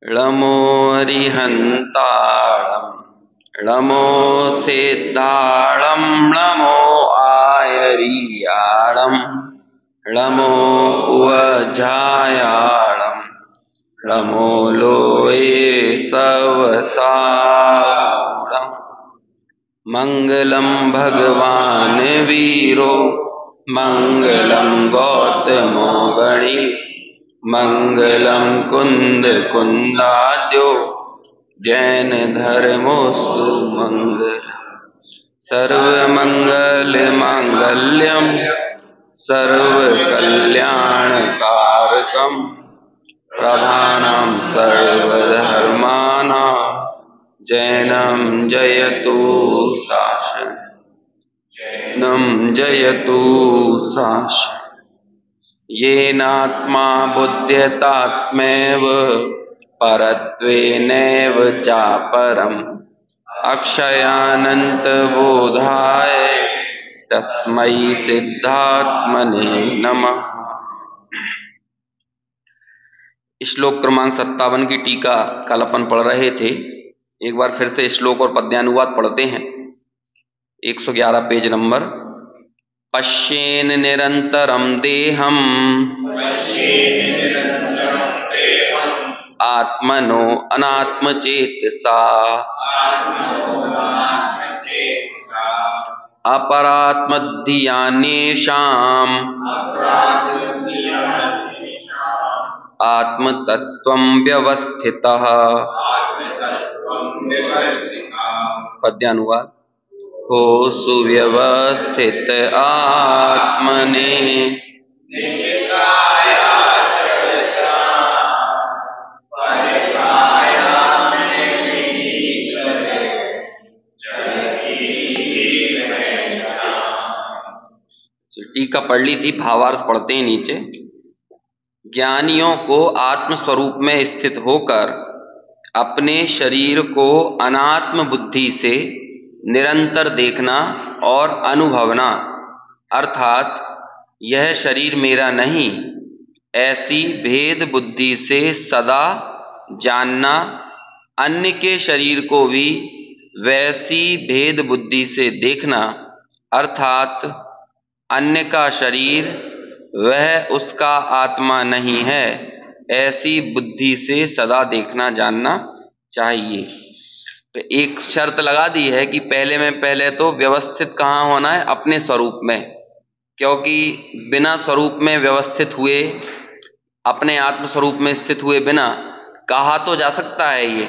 ळमो अरिहन्ताळं ळमो सिद्धाळं ळमो आयरियाळं ळमो उवझायाळं ळमो लोये सवसाळं। मंगलम भगवान वीरो मंगलम गौतमो गणी मंगलम कुंद कुंदाद्यो जैन धर्मोस्तु मंगल। सर्वमंगल मांगल्यम सर्वकल्याणकारकम प्रधानं सर्वधर्माणां जैनं जयतु शासनं जयतु शासनं। येनात्मा बुध्यतात्मैव परत्वेनैव चापरम् अक्षयानन्तबोधाय तस्मै सिद्धात्मने नमः। श्लोक क्रमांक 57 की टीका कल अपन पढ़ रहे थे। एक बार फिर से श्लोक और पद्यानुवाद पढ़ते हैं। 111 पेज नंबर। पश्येन निरंतरम देहम आत्मनो अनात्मचेतसा अपरात्मधियानेषाम् आत्मतत्त्वं व्यवस्थितः। पद्यानुवाद। हो सुव्यवस्थित आत्मने टीका पढ़ ली थी, भावार्थ पढ़ते हैं नीचे। ज्ञानियों को आत्म स्वरूप में स्थित होकर अपने शरीर को अनात्म बुद्धि से निरंतर देखना और अनुभवना, अर्थात यह शरीर मेरा नहीं, ऐसी भेद बुद्धि से सदा जानना, अन्य के शरीर को भी वैसी भेद बुद्धि से देखना, अर्थात अन्य का शरीर वह उसका आत्मा नहीं है, ऐसी बुद्धि से सदा देखना जानना चाहिए। तो एक शर्त लगा दी है कि पहले तो व्यवस्थित कहाँ होना है? अपने स्वरूप में, क्योंकि बिना स्वरूप में व्यवस्थित हुए, अपने आत्म स्वरूप में स्थित हुए बिना कहा तो जा सकता है ये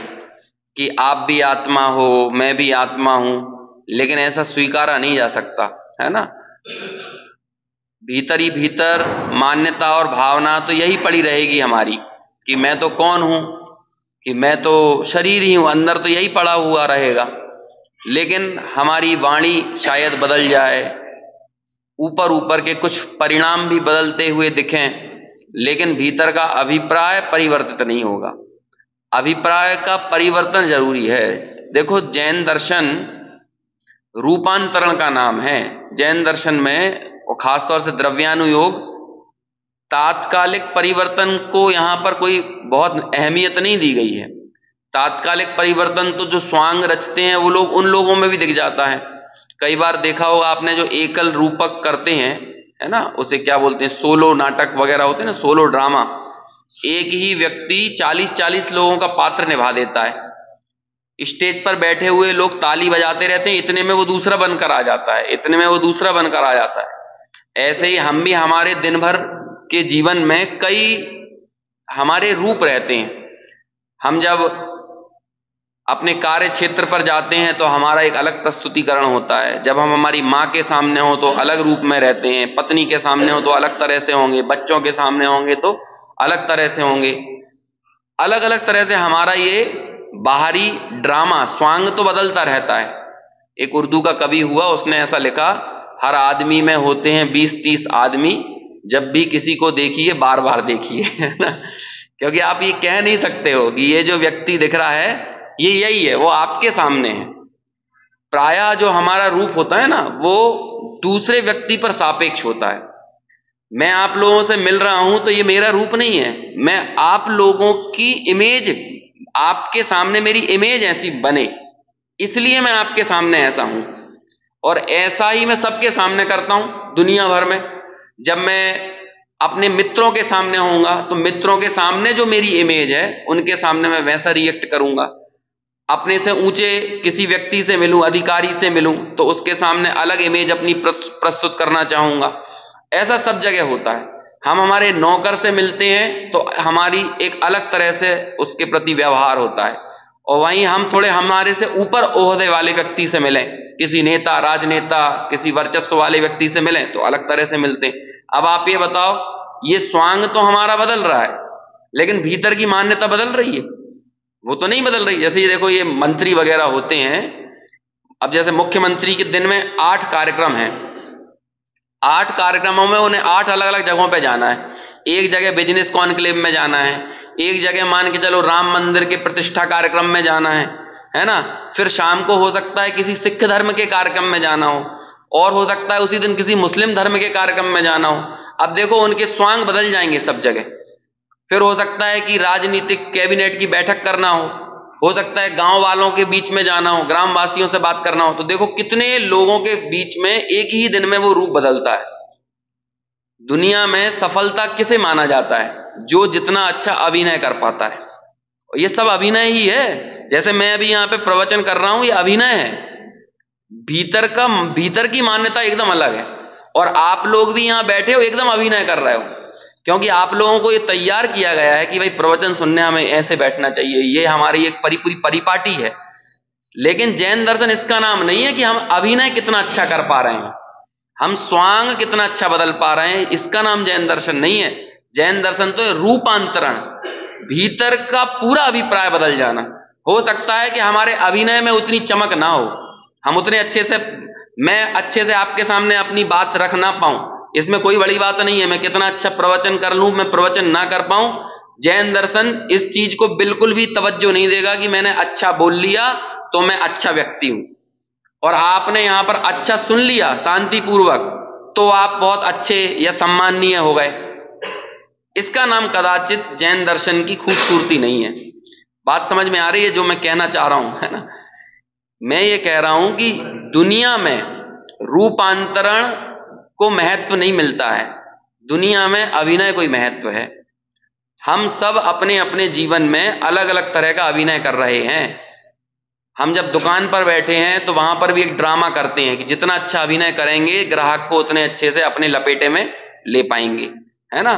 कि आप भी आत्मा हो, मैं भी आत्मा हूं, लेकिन ऐसा स्वीकारा नहीं जा सकता, है ना। भीतर ही भीतर मान्यता और भावना तो यही पड़ी रहेगी हमारी कि मैं तो कौन हूं, कि मैं तो शरीर ही हूं, अंदर तो यही पड़ा हुआ रहेगा। लेकिन हमारी वाणी शायद बदल जाए, ऊपर ऊपर के कुछ परिणाम भी बदलते हुए दिखें, लेकिन भीतर का अभिप्राय परिवर्तित नहीं होगा। अभिप्राय का परिवर्तन जरूरी है। देखो, जैन दर्शन रूपांतरण का नाम है। जैन दर्शन में और खासतौर से द्रव्यानुयोग तात्कालिक परिवर्तन को यहां पर कोई बहुत अहमियत नहीं दी गई है। तात्कालिक परिवर्तन तो जो स्वांग रचते हैं वो लोग, उन लोगों में भी दिख जाता है। कई बार देखा होगा आपने, जो एकल रूपक करते हैं, है ना, उसे क्या बोलते हैं, सोलो नाटक वगैरह होते हैं ना, सोलो ड्रामा। एक ही व्यक्ति 40-40 लोगों का पात्र निभा देता है। स्टेज पर बैठे हुए लोग ताली बजाते रहते हैं, इतने में वो दूसरा बनकर आ जाता है, इतने में वो दूसरा बनकर आ जाता है। ऐसे ही हम भी हमारे दिन भर के जीवन में कई हमारे रूप रहते हैं। हम जब अपने कार्य क्षेत्र पर जाते हैं तो हमारा एक अलग प्रस्तुतिकरण होता है। जब हम हमारी माँ के सामने हो तो अलग रूप में रहते हैं, पत्नी के सामने हो तो अलग तरह से होंगे, बच्चों के सामने होंगे तो अलग तरह से होंगे। अलग अलग तरह से हमारा ये बाहरी ड्रामा स्वांग तो बदलता रहता है। एक उर्दू का कवि हुआ, उसने ऐसा लिखा, हर आदमी में होते हैं 20-30 आदमी, जब भी किसी को देखिए बार बार देखिए, है ना। क्योंकि आप ये कह नहीं सकते हो कि ये जो व्यक्ति दिख रहा है ये यही है, वो आपके सामने है। प्रायः जो हमारा रूप होता है ना, वो दूसरे व्यक्ति पर सापेक्ष होता है। मैं आप लोगों से मिल रहा हूं तो ये मेरा रूप नहीं है, मैं आप लोगों की इमेज आपके सामने मेरी इमेज ऐसी बने, इसलिए मैं आपके सामने ऐसा हूं। और ऐसा ही मैं सबके सामने करता हूं दुनिया भर में। जब मैं अपने मित्रों के सामने होऊंगा तो मित्रों के सामने जो मेरी इमेज है उनके सामने मैं वैसा रिएक्ट करूंगा। अपने से ऊंचे किसी व्यक्ति से मिलूं, अधिकारी से मिलूं, तो उसके सामने अलग इमेज अपनी प्रस्तुत करना चाहूंगा। ऐसा सब जगह होता है। हम हमारे नौकर से मिलते हैं तो हमारी एक अलग तरह से उसके प्रति व्यवहार होता है, और वहीं हम थोड़े हमारे से ऊपर ओहदे वाले व्यक्ति से मिलें, किसी नेता, राजनेता, किसी वर्चस्व वाले व्यक्ति से मिलें तो अलग तरह से मिलते हैं। अब आप ये बताओ, ये स्वांग तो हमारा बदल रहा है, लेकिन भीतर की मान्यता बदल रही है? वो तो नहीं बदल रही। जैसे ये देखो, ये मंत्री वगैरह होते हैं, अब जैसे मुख्यमंत्री के दिन में 8 कार्यक्रम हैं, 8 कार्यक्रमों में उन्हें 8 अलग अलग जगहों पे जाना है। एक जगह बिजनेस कॉन्क्लेव में जाना है, एक जगह मान के चलो राम मंदिर के प्रतिष्ठा कार्यक्रम में जाना है ना। फिर शाम को हो सकता है किसी सिख धर्म के कार्यक्रम में जाना हो, और हो सकता है उसी दिन किसी मुस्लिम धर्म के कार्यक्रम में जाना हो। अब देखो, उनके स्वांग बदल जाएंगे सब जगह। फिर हो सकता है कि राजनीतिक कैबिनेट की बैठक करना हो सकता है गांव वालों के बीच में जाना हो, ग्रामवासियों से बात करना हो। तो देखो कितने लोगों के बीच में एक ही दिन में वो रूप बदलता है। दुनिया में सफलता किसे माना जाता है? जो जितना अच्छा अभिनय कर पाता है। और ये सब अभिनय ही है। जैसे मैं अभी यहां पे प्रवचन कर रहा हूं, ये अभिनय है। भीतर की मान्यता एकदम अलग है। और आप लोग भी यहां बैठे हो, एकदम अभिनय कर रहे हो, क्योंकि आप लोगों को ये तैयार किया गया है कि भाई प्रवचन सुनने हमें ऐसे बैठना चाहिए, ये हमारी एक पूरी परिपाटी है। लेकिन जैन दर्शन इसका नाम नहीं है कि हम अभिनय कितना अच्छा कर पा रहे हैं, हम स्वांग कितना अच्छा बदल पा रहे हैं, इसका नाम जैन दर्शन नहीं है। जैन दर्शन तो है रूपांतरण, भीतर का पूरा अभिप्राय बदल जाना। हो सकता है कि हमारे अभिनय में उतनी चमक ना हो, हम उतने अच्छे से, मैं अच्छे से आपके सामने अपनी बात रख ना पाऊं, इसमें कोई बड़ी बात नहीं है। मैं कितना अच्छा प्रवचन कर लूं, मैं प्रवचन ना कर पाऊं, जैन दर्शन इस चीज को बिल्कुल भी तवज्जो नहीं देगा कि मैंने अच्छा बोल लिया तो मैं अच्छा व्यक्ति हूं, और आपने यहां पर अच्छा सुन लिया शांतिपूर्वक तो आप बहुत अच्छे या सम्माननीय हो गए। इसका नाम कदाचित जैन दर्शन की खूबसूरती नहीं है। बात समझ में आ रही है जो मैं कहना चाह रहा हूं, है ना? मैं ये कह रहा हूं कि दुनिया में रूपांतरण को महत्व नहीं मिलता है, दुनिया में अभिनय कोई महत्व है। हम सब अपने अपने जीवन में अलग अलग तरह का अभिनय कर रहे हैं। हम जब दुकान पर बैठे हैं तो वहां पर भी एक ड्रामा करते हैं कि जितना अच्छा अभिनय करेंगे ग्राहक को उतने अच्छे से अपने लपेटे में ले पाएंगे, है ना।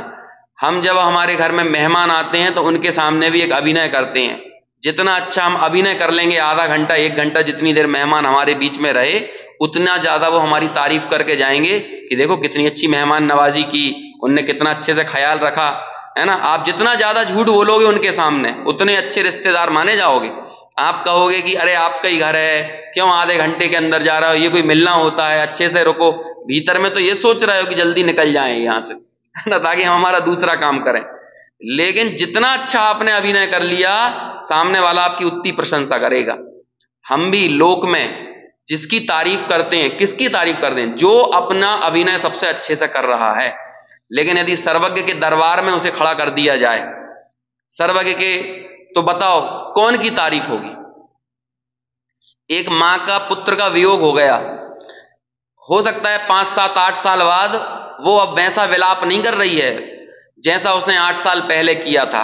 हम जब हमारे घर में मेहमान आते हैं तो उनके सामने भी एक अभिनय करते हैं। जितना अच्छा हम अभिनय कर लेंगे, आधा घंटा 1 घंटा जितनी देर मेहमान हमारे बीच में रहे, उतना ज्यादा वो हमारी तारीफ करके जाएंगे कि देखो कितनी अच्छी मेहमान नवाजी की, उनने कितना अच्छे से ख्याल रखा, है ना। आप जितना ज्यादा झूठ बोलोगे उनके सामने, उतने अच्छे रिश्तेदार माने जाओगे। आप कहोगे कि अरे आपका ही घर है, क्यों आधे घंटे के अंदर जा रहा हो, ये कोई मिलना होता है, अच्छे से रुको। भीतर में तो ये सोच रहे हो कि जल्दी निकल जाएं यहां से, है ना, ताकि हम हमारा दूसरा काम करें। लेकिन जितना अच्छा आपने अभिनय कर लिया, सामने वाला आपकी उतनी प्रशंसा करेगा। हम भी लोक में जिसकी तारीफ करते हैं, किसकी तारीफ करते हैं? जो अपना अभिनय सबसे अच्छे से कर रहा है। लेकिन यदि सर्वज्ञ के दरबार में उसे खड़ा कर दिया जाए, सर्वज्ञ के, तो बताओ कौन की तारीफ होगी? एक मां का पुत्र का वियोग हो गया, हो सकता है 5, 7, 8 साल बाद वो अब वैसा विलाप नहीं कर रही है जैसा उसने 8 साल पहले किया था।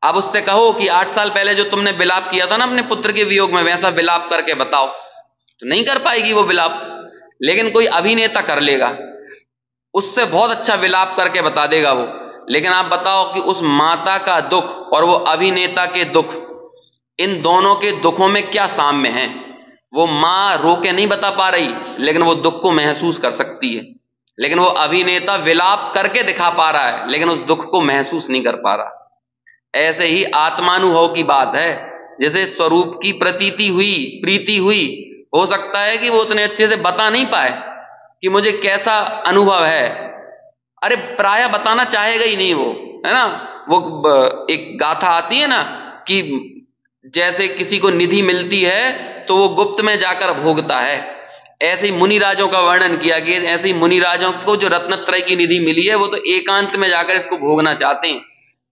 अब उससे कहो कि 8 साल पहले जो तुमने विलाप किया था ना अपने पुत्र के वियोग में, वैसा विलाप करके बताओ, तो नहीं कर पाएगी वो विलाप। लेकिन कोई अभिनेता कर लेगा, उससे बहुत अच्छा विलाप करके बता देगा वो। लेकिन आप बताओ कि उस माता का दुख और वो अभिनेता के दुख, इन दोनों के दुखों में क्या साम्य है? वो मां रो के नहीं बता पा रही, लेकिन वो दुख को महसूस कर सकती है। लेकिन वो अभिनेता विलाप करके दिखा पा रहा है, लेकिन उस दुख को महसूस नहीं कर पा रहा। ऐसे ही आत्मानुभव की बात है। जैसे स्वरूप की प्रतीति हुई, प्रीति हुई, हो सकता है कि वो उतने अच्छे से बता नहीं पाए कि मुझे कैसा अनुभव है। अरे प्राय बताना चाहेगा ही नहीं वो, है ना। वो एक गाथा आती है ना कि जैसे किसी को निधि मिलती है तो वो गुप्त में जाकर भोगता है। ऐसे ही मुनिराजों का वर्णन किया कि ऐसे ही मुनिराजों को जो रत्नत्रय की निधि मिली है, वो तो एकांत में जाकर इसको भोगना चाहते हैं,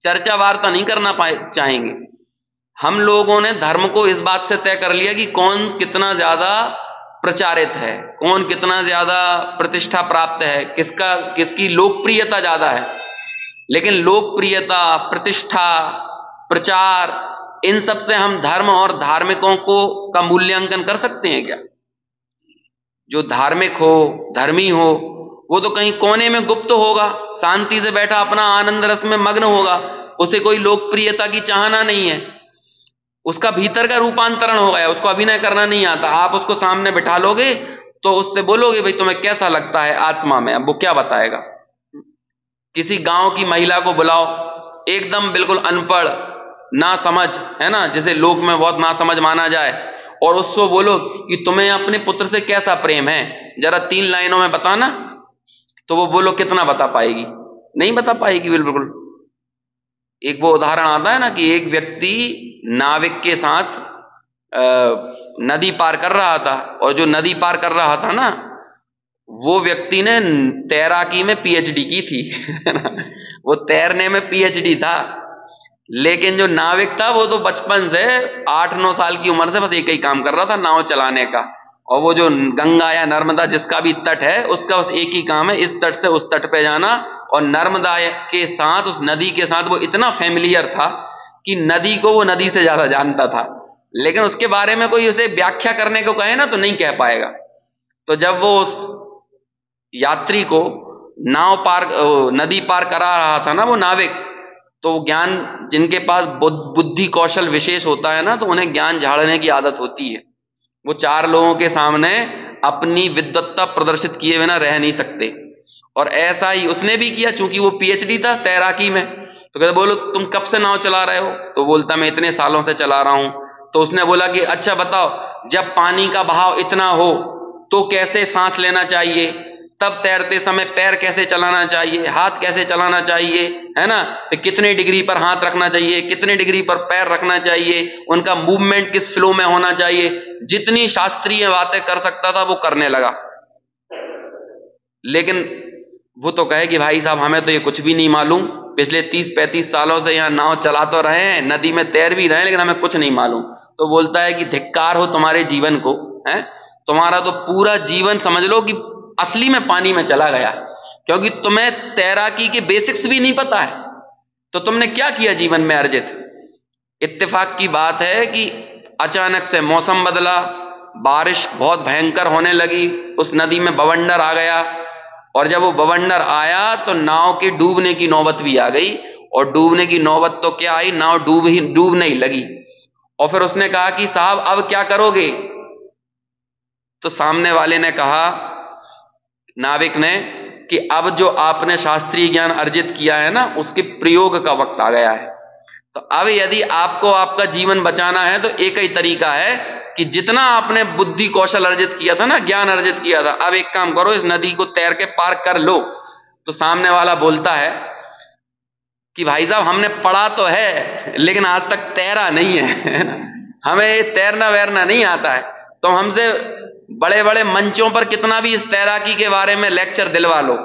चर्चा वार्ता नहीं करना चाहेंगे। हम लोगों ने धर्म को इस बात से तय कर लिया कि कौन कितना ज्यादा प्रचारित है, कौन कितना ज्यादा प्रतिष्ठा प्राप्त है, किसकी लोकप्रियता ज्यादा है। लेकिन लोकप्रियता, प्रतिष्ठा, प्रचार, इन सब से हम धर्म और धार्मिकों का मूल्यांकन कर सकते हैं क्या? जो धार्मिक हो, धर्मी हो, वो तो कहीं कोने में गुप्त होगा, शांति से बैठा अपना आनंद रस में मग्न होगा, उसे कोई लोकप्रियता की चाहना नहीं है, उसका भीतर का रूपांतरण हो गया, उसको अभिनय करना नहीं आता। आप उसको सामने बिठा लोगे तो उससे बोलोगे भाई तुम्हें कैसा लगता है आत्मा में, अब वो क्या बताएगा। किसी गांव की महिला को बुलाओ, एकदम बिल्कुल अनपढ़, ना समझ, है ना, जिसे लोक में बहुत ना समझ माना जाए, और उसको बोलो कि तुम्हें अपने पुत्र से कैसा प्रेम है, जरा 3 लाइनों में बताना, तो वो बोलो कितना बता पाएगी? नहीं बता पाएगी बिल्कुल। एक वो उदाहरण आता है ना कि एक व्यक्ति नाविक के साथ नदी पार कर रहा था, और जो नदी पार कर रहा था ना, वो व्यक्ति ने तैराकी में पीएचडी की थी वो तैरने में पीएचडी था, लेकिन जो नाविक था वो तो बचपन से 8-9 साल की उम्र से बस एक ही काम कर रहा था, नाव चलाने का। और वो जो गंगा या नर्मदा जिसका भी तट है, उसका बस एक ही काम है, इस तट से उस तट पे जाना। और नर्मदा के साथ, उस नदी के साथ वो इतना फेमिलियर था कि नदी को वो नदी से ज्यादा जानता था, लेकिन उसके बारे में कोई उसे व्याख्या करने को कहे ना तो नहीं कह पाएगा। तो जब वो उस यात्री को नदी पार करा रहा था ना वो नाविक, तो ज्ञान, जिनके पास बुद्धि कौशल विशेष होता है ना, तो उन्हें ज्ञान झाड़ने की आदत होती है। वो 4 लोगों के सामने अपनी विद्वत्ता प्रदर्शित किए बिना रह नहीं सकते, और ऐसा ही उसने भी किया। चूंकि वो पीएचडी था तैराकी में, तो कहते बोलो तुम कब से नाव चला रहे हो? तो बोलता मैं इतने सालों से चला रहा हूं। तो उसने बोला कि अच्छा बताओ, जब पानी का बहाव इतना हो तो कैसे सांस लेना चाहिए, तब तैरते समय पैर कैसे चलाना चाहिए, हाथ कैसे चलाना चाहिए, है ना, तो कितने डिग्री पर हाथ रखना चाहिए, कितने डिग्री पर पैर रखना चाहिए, उनका मूवमेंट किस फ्लो में होना चाहिए। जितनी शास्त्रीय बातें कर सकता था वो करने लगा। लेकिन वो तो कहे कि भाई साहब हमें तो ये कुछ भी नहीं मालूम, पिछले 30-35 सालों से यहाँ नाव चला तो रहे हैं, नदी में तैर भी रहे हैं, लेकिन हमें कुछ नहीं मालूम। तो बोलता है कि धिक्कार हो तुम्हारे जीवन को, है, तुम्हारा तो पूरा जीवन समझ लो कि असली में पानी में चला गया, क्योंकि तुम्हें तैराकी के बेसिक्स भी नहीं पता है, तो तुमने क्या किया जीवन में अर्जित। इत्तेफाक की बात है कि अचानक से मौसम बदला, बारिश बहुत भयंकर होने लगी, उस नदी में बवंडर आ गया, और जब वो बवंडर आया तो नाव के डूबने की नौबत भी आ गई। और डूबने की नौबत तो क्या आई, नाव डूबने ही लगी। और फिर उसने कहा कि साहब अब क्या करोगे? तो सामने वाले ने कहा, नाविक ने, कि अब जो आपने शास्त्रीय ज्ञान अर्जित किया है ना, उसके प्रयोग का वक्त आ गया है। तो अब यदि आपको आपका जीवन बचाना है तो एक ही तरीका है कि जितना आपने बुद्धि कौशल अर्जित किया था ना, ज्ञान अर्जित किया था, अब एक काम करो, इस नदी को तैर के पार कर लो। तो सामने वाला बोलता है कि भाई साहब हमने पढ़ा तो है लेकिन आज तक तैरा नहीं है हमें तैरना वैरना नहीं आता है। तो हमसे बड़े बड़े मंचों पर कितना भी इस तैराकी के बारे में लेक्चर दिलवा लो,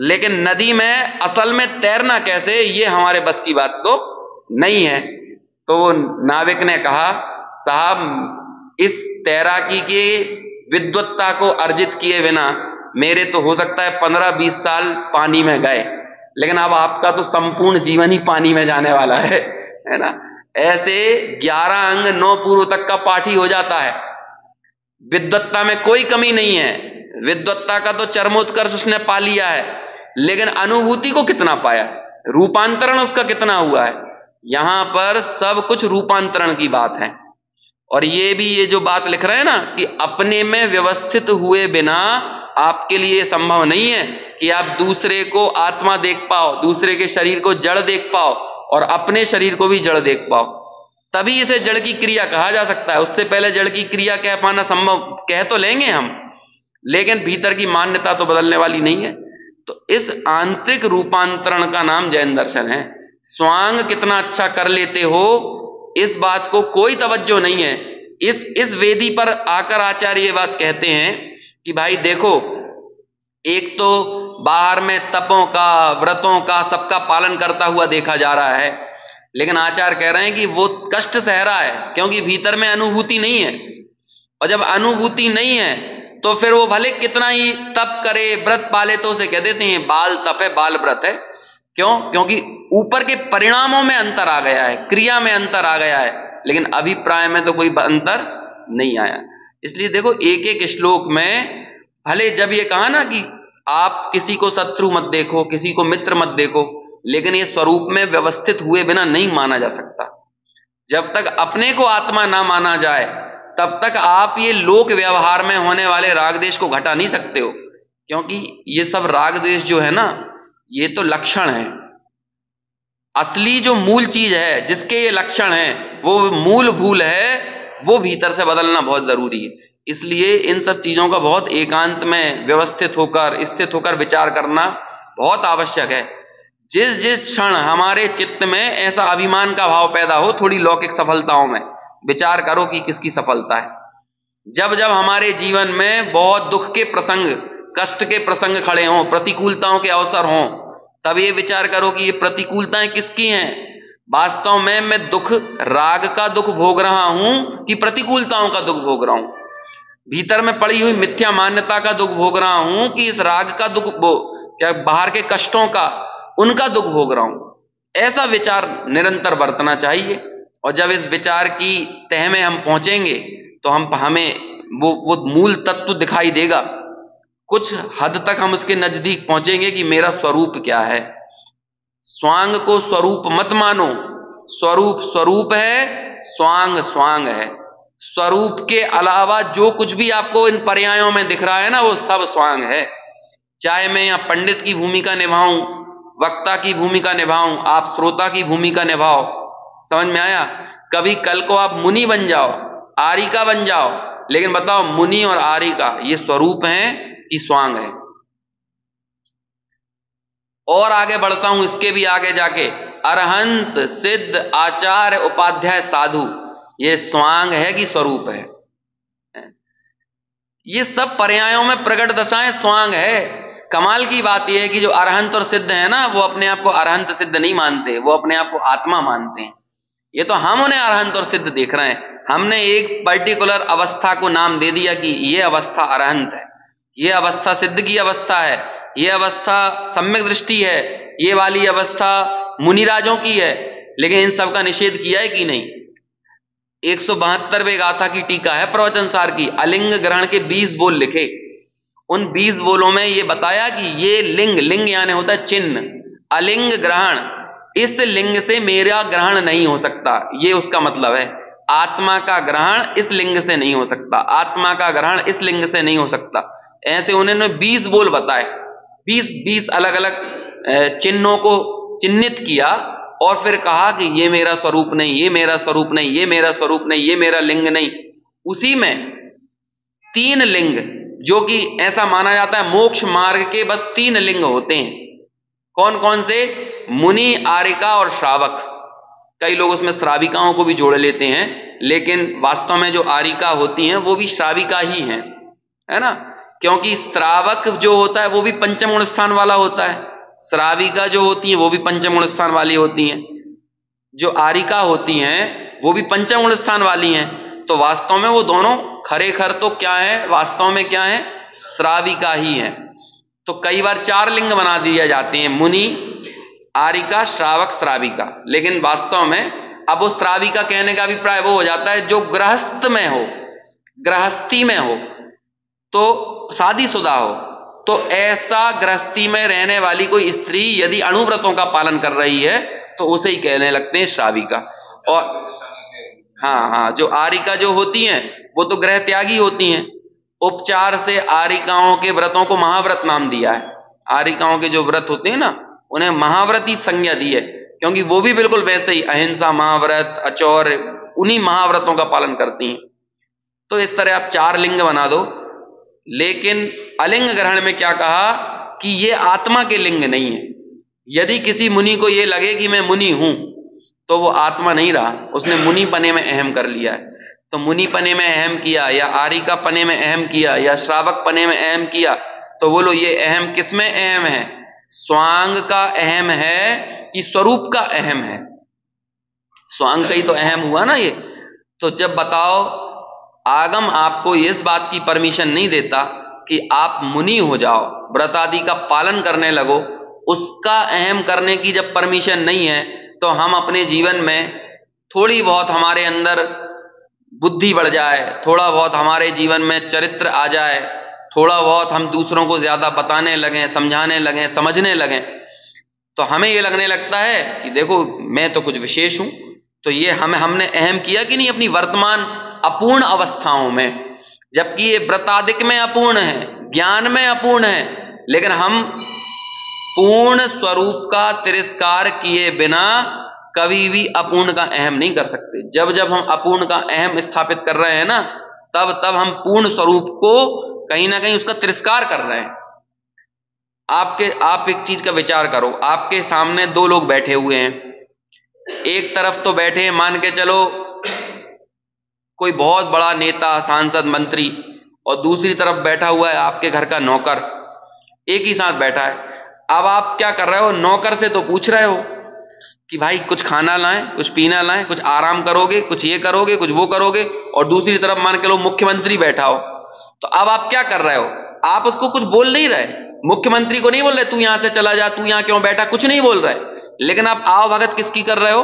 लेकिन नदी में असल में तैरना कैसे, ये हमारे बस की बात तो नहीं है। तो वो नाविक ने कहा, साहब इस तैराकी के विद्वत्ता को अर्जित किए बिना मेरे तो हो सकता है 15-20 साल पानी में गए, लेकिन अब आपका तो संपूर्ण जीवन ही पानी में जाने वाला है ना। ऐसे 11 अंग 9 पूर्व तक का पाठ ही हो जाता है। विद्वत्ता में कोई कमी नहीं है, विद्वत्ता का तो चरमोत्कर्ष उसने पा लिया है, लेकिन अनुभूति को कितना पाया है, रूपांतरण उसका कितना हुआ है। यहां पर सब कुछ रूपांतरण की बात है। और ये जो बात लिख रहे हैं ना कि अपने में व्यवस्थित हुए बिना आपके लिए संभव नहीं है कि आप दूसरे को आत्मा देख पाओ, दूसरे के शरीर को जड़ देख पाओ और अपने शरीर को भी जड़ देख पाओ, तभी इसे जड़ की क्रिया कहा जा सकता है। उससे पहले जड़ की क्रिया कह पाना संभव, कह तो लेंगे हम, लेकिन भीतर की मान्यता तो बदलने वाली नहीं है। तो इस आंतरिक रूपांतरण का नाम जैन दर्शन है। स्वांग कितना अच्छा कर लेते हो इस बात को कोई तवज्जो नहीं है। इस वेदी पर आकर आचार्य ये बात कहते हैं कि भाई देखो, एक तो बाहर में तपों का, व्रतों का सबका पालन करता हुआ देखा जा रहा है, लेकिन आचार्य कह रहे हैं कि वो कष्ट सह रहा है क्योंकि भीतर में अनुभूति नहीं है, और जब अनुभूति नहीं है तो फिर वो भले कितना ही तप करे, व्रत पाले, तो उसे कह देते हैं बाल तप है, बाल व्रत है। क्यों? क्योंकि ऊपर के परिणामों में अंतर आ गया है, क्रिया में अंतर आ गया है, लेकिन अभिप्राय में तो कोई अंतर नहीं आया। इसलिए देखो एक एक श्लोक में भले जब ये कहा ना कि आप किसी को शत्रु मत देखो, किसी को मित्र मत देखो, लेकिन ये स्वरूप में व्यवस्थित हुए बिना नहीं माना जा सकता। जब तक अपने को आत्मा ना माना जाए तब तक आप ये लोक व्यवहार में होने वाले राग द्वेष को घटा नहीं सकते हो, क्योंकि ये सब राग द्वेष जो है ना, ये तो लक्षण है। असली जो मूल चीज है जिसके ये लक्षण है, वो मूल भूल है, वो भीतर से बदलना बहुत जरूरी है। इसलिए इन सब चीजों का बहुत एकांत में व्यवस्थित होकर, स्थित होकर विचार करना बहुत आवश्यक है। जिस जिस क्षण हमारे चित्त में ऐसा अभिमान का भाव पैदा हो, थोड़ी लौकिक सफलताओं में विचार करो कि किसकी सफलता है। जब जब हमारे जीवन में बहुत दुख के प्रसंग, कष्ट के प्रसंग खड़े हों, प्रतिकूलताओं के अवसर हों, तब ये विचार करो कि ये प्रतिकूलताएं किसकी हैं। वास्तव में मैं दुख, राग का दुख भोग रहा हूं कि प्रतिकूलताओं का दुख भोग रहा हूं? भीतर में पड़ी हुई मिथ्या मान्यता का दुख भोग रहा हूं कि इस राग का दुख, क्या बाहर के कष्टों का, उनका दुख भोग रहा हूं? ऐसा विचार निरंतर बरतना चाहिए। और जब इस विचार की तह में हम पहुंचेंगे तो हमें वो मूल तत्व दिखाई देगा। कुछ हद तक हम उसके नजदीक पहुंचेंगे कि मेरा स्वरूप क्या है। स्वांग को स्वरूप मत मानो, स्वरूप स्वरूप है, स्वांग स्वांग है। स्वरूप के अलावा जो कुछ भी आपको इन पर्यायों में दिख रहा है ना, वो सब स्वांग है। चाहे मैं यहां पंडित की भूमिका निभाऊं, वक्ता की भूमिका निभाऊं, आप श्रोता की भूमिका निभाओ, समझ में आया? कभी कल को आप मुनि बन जाओ, आरिका बन जाओ, लेकिन बताओ मुनि और आरिका ये स्वरूप हैं कि स्वांग है? और आगे बढ़ता हूं, इसके भी आगे जाके, अरहंत, सिद्ध, आचार्य, उपाध्याय, साधु, ये स्वांग है कि स्वरूप है? ये सब पर्यायों में प्रकट दशाएं स्वांग है। कमाल की बात यह है कि जो अरहंत और सिद्ध है ना, वो अपने आप को अरहंत सिद्ध नहीं मानते, वो अपने आप को आत्मा मानते हैं। ये तो हम उन्हें अरहंत और सिद्ध देख रहे हैं। हमने एक पर्टिकुलर अवस्था को नाम दे दिया कि ये अवस्था अरहंत है, ये अवस्था सिद्ध की अवस्था है, ये अवस्था सम्यक दृष्टि है, ये वाली अवस्था मुनिराजों की है। लेकिन इन सब का निषेध किया है कि नहीं? 172वें गाथा की टीका है प्रवचन सार की, अलिंग ग्रहण के 20 बोल लिखे। उन 20 बोलों में ये बताया कि ये लिंग, लिंग यानी होता है चिन्ह, अलिंग ग्रहण, इस लिंग से मेरा ग्रहण नहीं हो सकता, ये उसका मतलब है। आत्मा का ग्रहण इस लिंग से नहीं हो सकता, आत्मा का ग्रहण इस लिंग से नहीं हो सकता। ऐसे उन्होंने 20 बोल बताए, 20 अलग अलग चिन्हों को चिन्हित किया और फिर कहा कि ये मेरा स्वरूप नहीं, ये मेरा स्वरूप नहीं, ये मेरा स्वरूप नहीं, ये मेरा लिंग नहीं। उसी में 3 लिंग, जो कि ऐसा माना जाता है मोक्ष मार्ग के बस 3 लिंग होते हैं। कौन कौन से? मुनि, आरिका और श्रावक। कई लोग उसमें श्राविकाओं को भी जोड़ लेते हैं, लेकिन वास्तव में जो आरिका होती हैं वो भी श्राविका ही हैं, है ना? क्योंकि श्रावक जो होता है वो भी पंचम गुण स्थान वाला होता है, श्राविका जो होती हैं वो भी पंचम गुण स्थान वाली होती हैं, जो आरिका होती हैं वो भी पंचम गुण स्थान वाली हैं। तो वास्तव में वो दोनों खरेखर तो क्या है, वास्तव में क्या है? श्राविका ही है। तो कई बार 4 लिंग बना दिए जाते हैं, मुनि, आरिका, श्रावक, श्राविका। लेकिन वास्तव में अब वो श्राविका कहने का अभिप्राय वो हो जाता है जो गृहस्थ में हो, गृहस्थी में हो, तो शादीशुदा हो। तो ऐसा गृहस्थी में रहने वाली कोई स्त्री यदि अणुव्रतों का पालन कर रही है तो उसे ही कहने लगते हैं श्राविका। और हाँ, जो आरिका जो होती हैं वो तो गृह त्यागी होती हैं। उपचार से आरिकाओं के व्रतों को महाव्रत नाम दिया है। आरिकाओं के जो व्रत होते हैं ना, उन्हें महाव्रत ही संज्ञा दी है, क्योंकि वो भी बिल्कुल वैसे ही अहिंसा महाव्रत, अचौर्य, उन्हीं महाव्रतों का पालन करती हैं। तो इस तरह आप 4 लिंग बना दो। लेकिन अलिंग ग्रहण में क्या कहा कि ये आत्मा के लिंग नहीं है। यदि किसी मुनि को ये लगे कि मैं मुनि हूं, तो वो आत्मा नहीं रहा, उसने मुनि पने में अहम कर लिया है। तो मुनि पने में अहम किया, या आरिका पने में अहम किया, या श्रावक पने में अहम किया, तो बोलो ये अहम किसमें अहम है? स्वांग का अहम है कि स्वरूप का अहम है? स्वांग का ही तो अहम हुआ ना ये। तो जब बताओ आगम आपको इस बात की परमिशन नहीं देता कि आप मुनि हो जाओ, व्रत आदि का पालन करने लगो, उसका अहम करने की जब परमिशन नहीं है, तो हम अपने जीवन में थोड़ी बहुत हमारे अंदर बुद्धि बढ़ जाए, थोड़ा बहुत हमारे जीवन में चरित्र आ जाए, थोड़ा बहुत हम दूसरों को ज्यादा बताने लगें, समझाने लगें, समझने लगें, तो हमें ये लगने लगता है कि देखो मैं तो कुछ विशेष हूं। तो ये हमने अहम किया कि नहीं अपनी वर्तमान अपूर्ण अवस्थाओं में, जबकि ये व्रतादिक में अपूर्ण है, ज्ञान में अपूर्ण है, लेकिन हम पूर्ण स्वरूप का तिरस्कार किए बिना कभी भी अपूर्ण का अहम नहीं कर सकते। जब जब हम अपूर्ण का अहम स्थापित कर रहे हैं ना, तब तब हम पूर्ण स्वरूप को कहीं ना कहीं उसका तिरस्कार कर रहे हैं। आप एक चीज का विचार करो, आपके सामने दो लोग बैठे हुए हैं, एक तरफ तो बैठे हैं मान के चलो कोई बहुत बड़ा नेता, सांसद, मंत्री, और दूसरी तरफ बैठा हुआ है आपके घर का नौकर, एक ही साथ बैठा है। अब आप क्या कर रहे हो, नौकर से तो पूछ रहे हो कि भाई कुछ खाना लाएं, कुछ पीना लाएं, कुछ आराम करोगे, कुछ ये करोगे, कुछ वो करोगे, और दूसरी तरफ मान के लो मुख्यमंत्री बैठा हो, तो अब आप क्या कर रहे हो, आप उसको कुछ बोल नहीं रहे, मुख्यमंत्री को नहीं बोल रहे तू यहां से चला जा, तू यहां क्यों बैठा, कुछ नहीं बोल रहे, लेकिन आप आओ भगत किसकी कर रहे हो,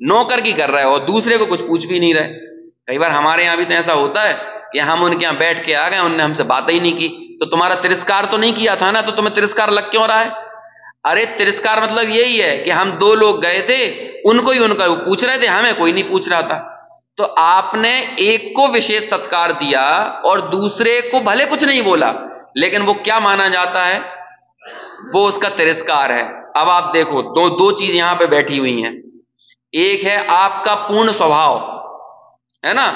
नौकर की कर रहे हो, दूसरे को कुछ पूछ भी नहीं रहे। कई बार हमारे यहां भी तो ऐसा होता है कि हम उनके यहां बैठ के आ गए, उनने हमसे बात ही नहीं की, तो तुम्हारा तिरस्कार तो नहीं किया था ना, तो तुम्हें तिरस्कार लग क्यों रहा है। अरे तिरस्कार मतलब यही है कि हम दो लोग गए थे, उनको ही उनका पूछ रहे थे, हमें कोई नहीं पूछ रहा था, तो आपने एक को विशेष सत्कार दिया और दूसरे को भले कुछ नहीं बोला, लेकिन वो क्या माना जाता है, वो उसका तिरस्कार है। अब आप देखो दो चीज यहां पे बैठी हुई हैं, एक है आपका पूर्ण स्वभाव, है ना,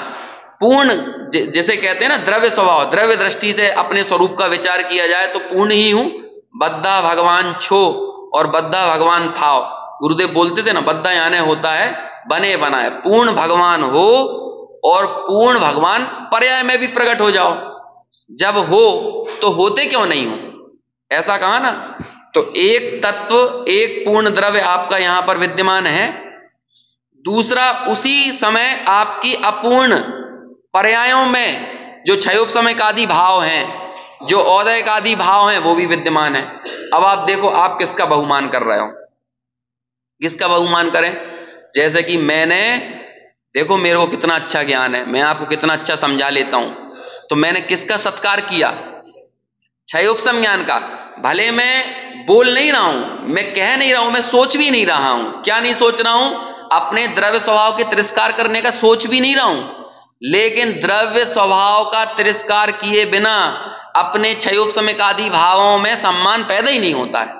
पूर्ण जिसे कहते हैं ना द्रव्य स्वभाव, द्रव्य दृष्टि से अपने स्वरूप का विचार किया जाए तो पूर्ण ही हूं, बद्धा भगवान छो और बद्धा भगवान थाओ। गुरुदेव बोलते थे ना, बद्धा यानी होता है बने बनाए, पूर्ण भगवान हो और पूर्ण भगवान पर्याय में भी प्रकट हो जाओ। जब हो तो होते क्यों नहीं हो, ऐसा कहा ना। तो एक तत्व, एक पूर्ण द्रव्य आपका यहां पर विद्यमान है, दूसरा उसी समय आपकी अपूर्ण पर्यायों में जो क्षयोपशमक आदि भाव हैं, जो औदयिक आदि भाव हैं, वो भी विद्यमान है। अब आप देखो आप किसका बहुमान कर रहे हो, किसका बहुमान करें, जैसे कि मैंने, देखो मेरे को कितना अच्छा ज्ञान है, मैं आपको कितना अच्छा समझा लेता हूं, तो मैंने किसका सत्कार किया, क्षयोपशम ज्ञान का। भले मैं बोल नहीं रहा हूं, मैं कह नहीं रहा हूं, मैं सोच भी नहीं रहा हूं, क्या नहीं सोच रहा हूं, अपने द्रव्य स्वभाव के तिरस्कार करने का सोच भी नहीं रहा हूं, लेकिन द्रव्य स्वभाव का तिरस्कार किए बिना अपने क्षयोपशमक आदि भावों में सम्मान पैदा ही नहीं होता है।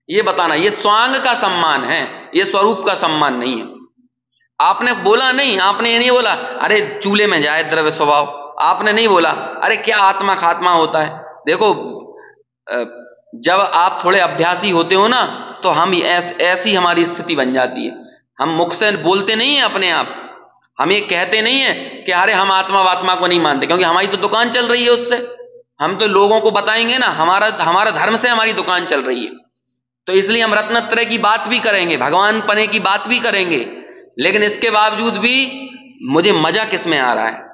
ये बताना, ये स्वांग का सम्मान है, ये स्वरूप का सम्मान नहीं है। आपने बोला नहीं, आपने ये नहीं बोला अरे चूल्हे में जाए द्रव्य स्वभाव, आपने नहीं बोला अरे क्या आत्मा खात्मा होता है। देखो जब आप थोड़े अभ्यासी होते हो ना, तो हम ऐसी हमारी स्थिति बन जाती है, हम मुख से बोलते नहीं है अपने आप, हम ये कहते नहीं है कि अरे हम आत्मा वात्मा को नहीं मानते, क्योंकि हमारी तो दुकान चल रही है उससे, हम तो लोगों को बताएंगे ना, हमारा धर्म से हमारी दुकान चल रही है, तो इसलिए हम रत्नत्रय की बात भी करेंगे, भगवान पने की बात भी करेंगे, लेकिन इसके बावजूद भी मुझे मजा किस में आ रहा है,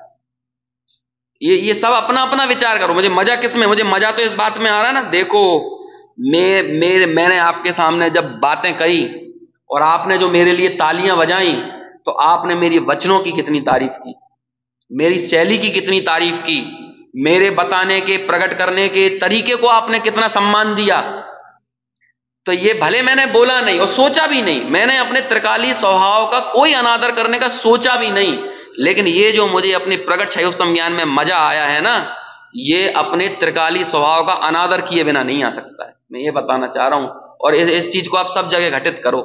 ये सब अपना अपना विचार करो, मुझे मजा किस में, मुझे मजा तो इस बात में आ रहा है ना, देखो मैंने आपके सामने जब बातें कही और आपने जो मेरे लिए तालियां बजाई, तो आपने मेरी वचनों की कितनी तारीफ की, मेरी शैली की कितनी तारीफ की, मेरे बताने के, प्रकट करने के तरीके को आपने कितना सम्मान दिया। तो ये भले मैंने बोला नहीं और सोचा भी नहीं, मैंने अपने त्रिकाली स्वभाव का कोई अनादर करने का सोचा भी नहीं, लेकिन ये जो मुझे अपने प्रकट क्षयोपशम ज्ञान में मजा आया है ना, ये अपने त्रिकाली स्वभाव का अनादर किए बिना नहीं आ सकता है, मैं ये बताना चाह रहा हूं। और इस चीज को आप सब जगह घटित करो,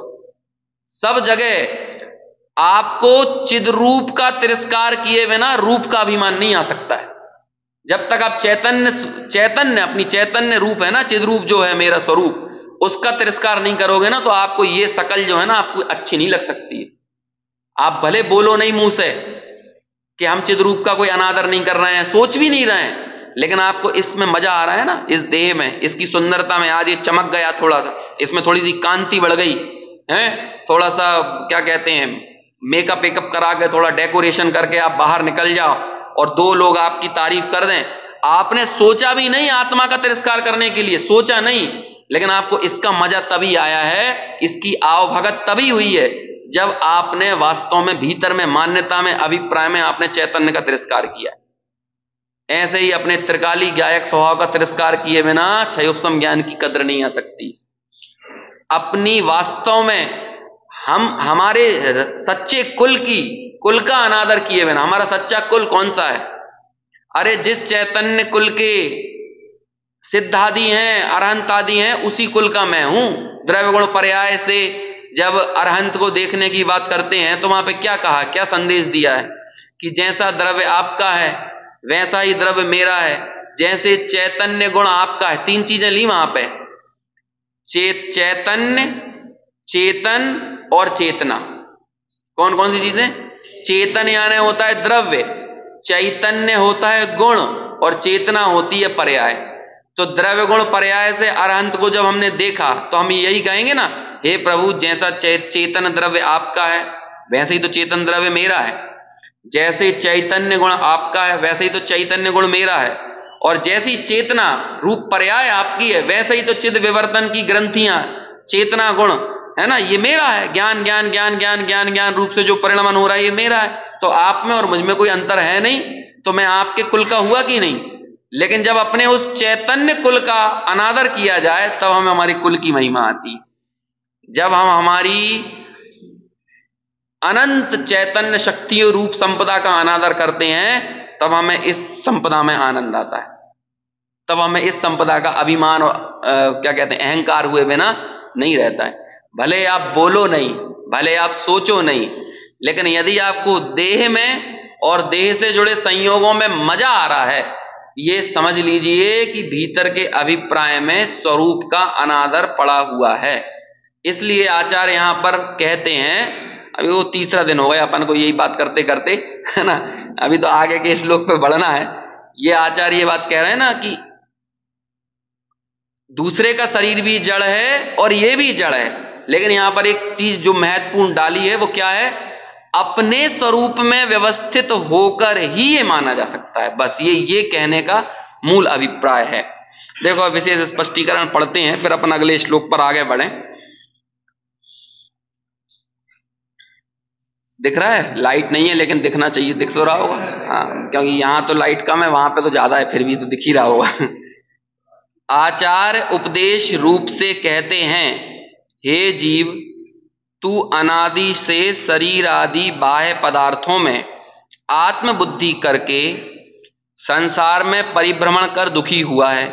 सब जगह आपको चिद रूप का तिरस्कार किए बिना रूप का अभिमान नहीं आ सकता है। जब तक आप चैतन्य अपनी चैतन्य रूप है ना, चिद रूप जो है मेरा स्वरूप, उसका तिरस्कार नहीं करोगे ना, तो आपको ये शकल जो है ना आपको अच्छी नहीं लग सकती है। आप भले बोलो नहीं मुंह से कि हम चिद रूप का कोई अनादर नहीं कर रहे हैं, सोच भी नहीं रहे हैं, लेकिन आपको इसमें मजा आ रहा है ना, इस देह में, इसकी सुंदरता में, आज ये चमक गया थोड़ा सा, इसमें थोड़ी सी कांति बढ़ गई है, थोड़ा सा क्या कहते हैं मेकअप वेकअप करा के थोड़ा डेकोरेशन करके आप बाहर निकल जाओ और दो लोग आपकी तारीफ कर दें, आपने सोचा भी नहीं आत्मा का तिरस्कार करने के लिए, सोचा नहीं, लेकिन आपको इसका मजा तभी आया है, इसकी आवभगत तभी हुई है जब आपने वास्तव में भीतर में मान्यता में अभिप्राय में आपने चैतन्य का तिरस्कार किया। ऐसे ही अपने त्रिकाली गायक स्वभाव का तिरस्कार किए बिना क्षयोपशम ज्ञान की कद्र नहीं आ सकती। अपनी वास्तव में हम हमारे सच्चे कुल का अनादर किए बिना, हमारा सच्चा कुल कौन सा है? अरे जिस चैतन्य कुल के सिद्धादि हैं, अरहंत आदि हैं, उसी कुल का मैं हूं। द्रव्य गुण पर्याय से जब अरहंत को देखने की बात करते हैं तो वहां पे क्या कहा, क्या संदेश दिया है कि जैसा द्रव्य आपका है वैसा ही द्रव्य मेरा है, जैसे चैतन्य गुण आपका है। तीन चीजें ली वहां पे, चैतन्य, चेतन और चेतना। कौन कौन सी चीजें? चेतन यानी होता है द्रव्य, चैतन्य होता है गुण और चेतना होती है पर्याय। तो द्रव्य गुण पर्याय से अरहंत को जब हमने देखा तो हम यही कहेंगे ना, हे प्रभु जैसा चेतन द्रव्य आपका है वैसे ही तो चेतन द्रव्य मेरा है, जैसे चैतन्य गुण आपका है वैसे ही तो चैतन्य गुण मेरा है, और जैसी चेतना रूप पर्याय आपकी है वैसे ही तो चिद विवर्तन की ग्रंथियां चेतना गुण है ना, ये मेरा है। ज्ञान ज्ञान ज्ञान ज्ञान ज्ञान ज्ञान रूप से जो परिणमन हो रहा है ये मेरा है। तो आप में और मुझ में कोई अंतर है नहीं, तो मैं आपके कुल का हुआ कि नहीं? लेकिन जब अपने उस चैतन्य कुल का अनादर किया जाए तब हमें हमारी कुल की महिमा आती। जब हम हमारी अनंत चैतन्य शक्तियों रूप संपदा का अनादर करते हैं तब हमें इस संपदा में आनंद आता है, तब हमें इस संपदा का अभिमान और क्या कहते हैं अहंकार हुए बिना नहीं रहता है। भले आप बोलो नहीं, भले आप सोचो नहीं, लेकिन यदि आपको देह में और देह से जुड़े संयोगों में मजा आ रहा है, ये समझ लीजिए कि भीतर के अभिप्राय में स्वरूप का अनादर पड़ा हुआ है। इसलिए आचार्य यहां पर कहते हैं, अभी वो तीसरा दिन हो गया अपन को यही बात करते करते, है ना, अभी तो आगे के श्लोक पे बढ़ना है। ये आचार्य ये बात कह रहे हैं ना कि दूसरे का शरीर भी जड़ है और ये भी जड़ है, लेकिन यहां पर एक चीज जो महत्वपूर्ण डाली है वो क्या है, अपने स्वरूप में व्यवस्थित होकर ही ये माना जा सकता है। बस ये कहने का मूल अभिप्राय है। देखो विशेष स्पष्टीकरण पढ़ते हैं फिर अपन अगले श्लोक पर आगे बढ़ें। दिख रहा है? लाइट नहीं है लेकिन दिखना चाहिए, दिख तो रहा होगा। हाँ, क्योंकि यहां तो लाइट कम है, वहां पे तो ज्यादा है, फिर भी तो दिख ही रहा होगा। आचार्य उपदेश रूप से कहते हैं, हे जीव तू अनादि से शरीर आदि बाह्य पदार्थों में आत्मबुद्धि करके संसार में परिभ्रमण कर दुखी हुआ है,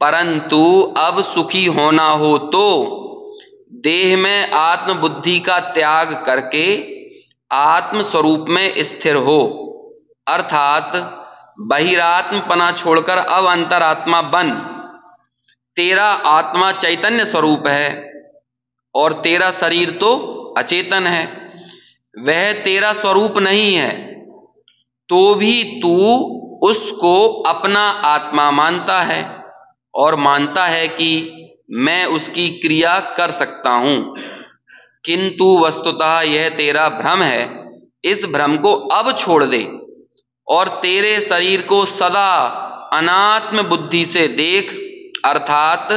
परंतु अब सुखी होना हो तो देह में आत्मबुद्धि का त्याग करके आत्म स्वरूप में स्थिर हो, अर्थात बहिरात्मपना छोड़कर अब अंतरात्मा बन। तेरा आत्मा चैतन्य स्वरूप है और तेरा शरीर तो अचेतन है, वह तेरा स्वरूप नहीं है, तो भी तू उसको अपना आत्मा मानता है और मानता है कि मैं उसकी क्रिया कर सकता हूं, किंतु वस्तुतः यह तेरा भ्रम है। इस भ्रम को अब छोड़ दे और तेरे शरीर को सदा अनात्म बुद्धि से देख, अर्थात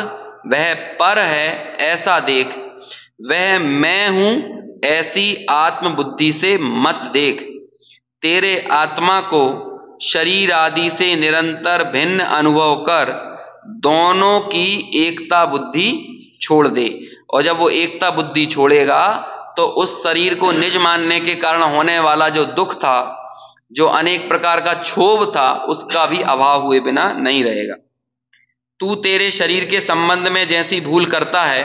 वह पर है ऐसा देख, वह मैं हूं ऐसी आत्म बुद्धि से मत देख। तेरे आत्मा को शरीर आदि से निरंतर भिन्न अनुभव कर दोनों की एकता बुद्धि छोड़ दे। और जब वो एकता बुद्धि छोड़ेगा तो उस शरीर को निज मानने के कारण होने वाला जो दुख था, जो अनेक प्रकार का क्षोभ था, उसका भी अभाव हुए बिना नहीं रहेगा। तू तेरे शरीर के संबंध में जैसी भूल करता है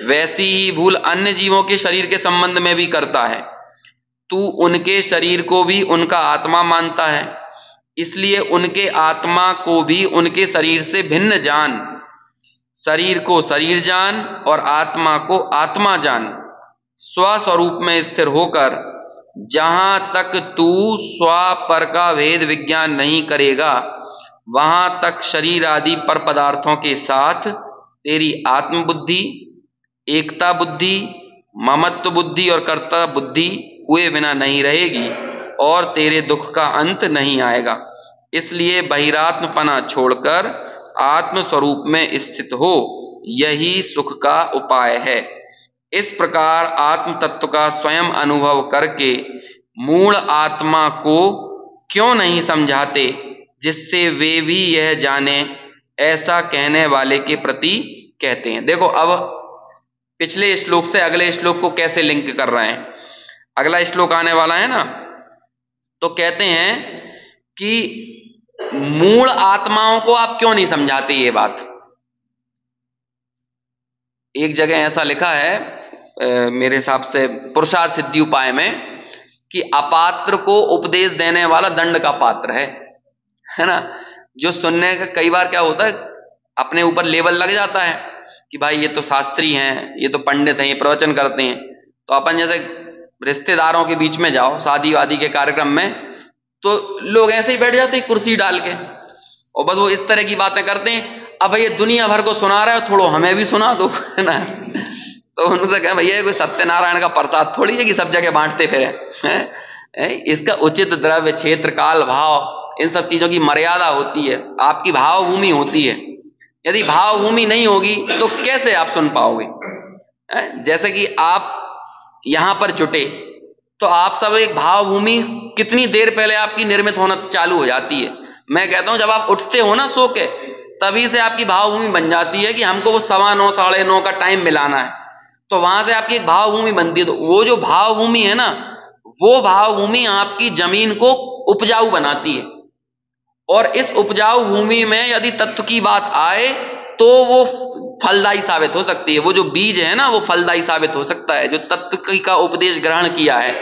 वैसी ही भूल अन्य जीवों के शरीर के संबंध में भी करता है। तू उनके शरीर को भी उनका आत्मा मानता है, इसलिए उनके आत्मा को भी उनके शरीर से भिन्न जान। शरीर को शरीर जान और आत्मा को आत्मा जान। स्वस्वरूप में स्थिर होकर जहां तक तू स्व पर का भेद विज्ञान नहीं करेगा, वहां तक शरीर आदि पर पदार्थों के साथ तेरी आत्मबुद्धि, एकता बुद्धि, ममत्व बुद्धि और कर्ता बुद्धि हुए बिना नहीं रहेगी और तेरे दुख का अंत नहीं आएगा। इसलिए बहिरात्मपना छोड़कर आत्म स्वरूप में स्थित हो, यही सुख का उपाय है। इस प्रकार आत्म तत्व का स्वयं अनुभव करके मूल आत्मा को क्यों नहीं समझाते, जिससे वे भी यह जाने, ऐसा कहने वाले के प्रति कहते हैं। देखो अब पिछले श्लोक से अगले श्लोक को कैसे लिंक कर रहे हैं। अगला श्लोक आने वाला है ना, तो कहते हैं कि मूल आत्माओं को आप क्यों नहीं समझाते ये बात। एक जगह ऐसा लिखा है मेरे हिसाब से पुरुषार्थ सिद्धि उपाय में, कि अपात्र को उपदेश देने वाला दंड का पात्र है ना। जो सुनने का कई बार क्या होता है, अपने ऊपर लेबल लग जाता है कि भाई ये तो शास्त्री हैं, ये तो पंडित हैं, ये प्रवचन करते हैं। तो अपन जैसे रिश्तेदारों के बीच में जाओ शादी वादी के कार्यक्रम में, तो लोग ऐसे ही बैठ जाते हैं कुर्सी डाल के, और बस वो इस तरह की बातें करते हैं। अब भैया दुनिया भर को सुना रहा है, थोड़ा हमें भी सुना दो, है ना। तो उनसे कहें भैया कोई सत्यनारायण का प्रसाद थोड़ी है कि सब जगह बांटते फिरे। इसका उचित द्रव्य, क्षेत्र, काल, भाव, इन सब चीजों की मर्यादा होती है, आपकी भावभूमि होती है। यदि भावभूमि नहीं होगी तो कैसे आप सुन पाओगे। जैसे कि आप यहां पर जुटे तो आप सब एक भावभूमि कितनी देर पहले आपकी निर्मित होना चालू हो जाती है। मैं कहता हूं जब आप उठते हो ना सो के, तभी से आपकी भावभूमि बन जाती है कि हमको वो 9:15 9:30 का टाइम मिलाना है। तो वहां से आपकी एक भावभूमि बनती है। तो वो जो भावभूमि है ना, वो भावभूमि आपकी जमीन को उपजाऊ बनाती है। और इस उपजाऊ भूमि में यदि तत्व की बात आए तो वो फलदायी साबित हो सकती है। वो जो बीज है ना, वो फलदायी साबित हो सकता है, जो तत्व का उपदेश ग्रहण किया है।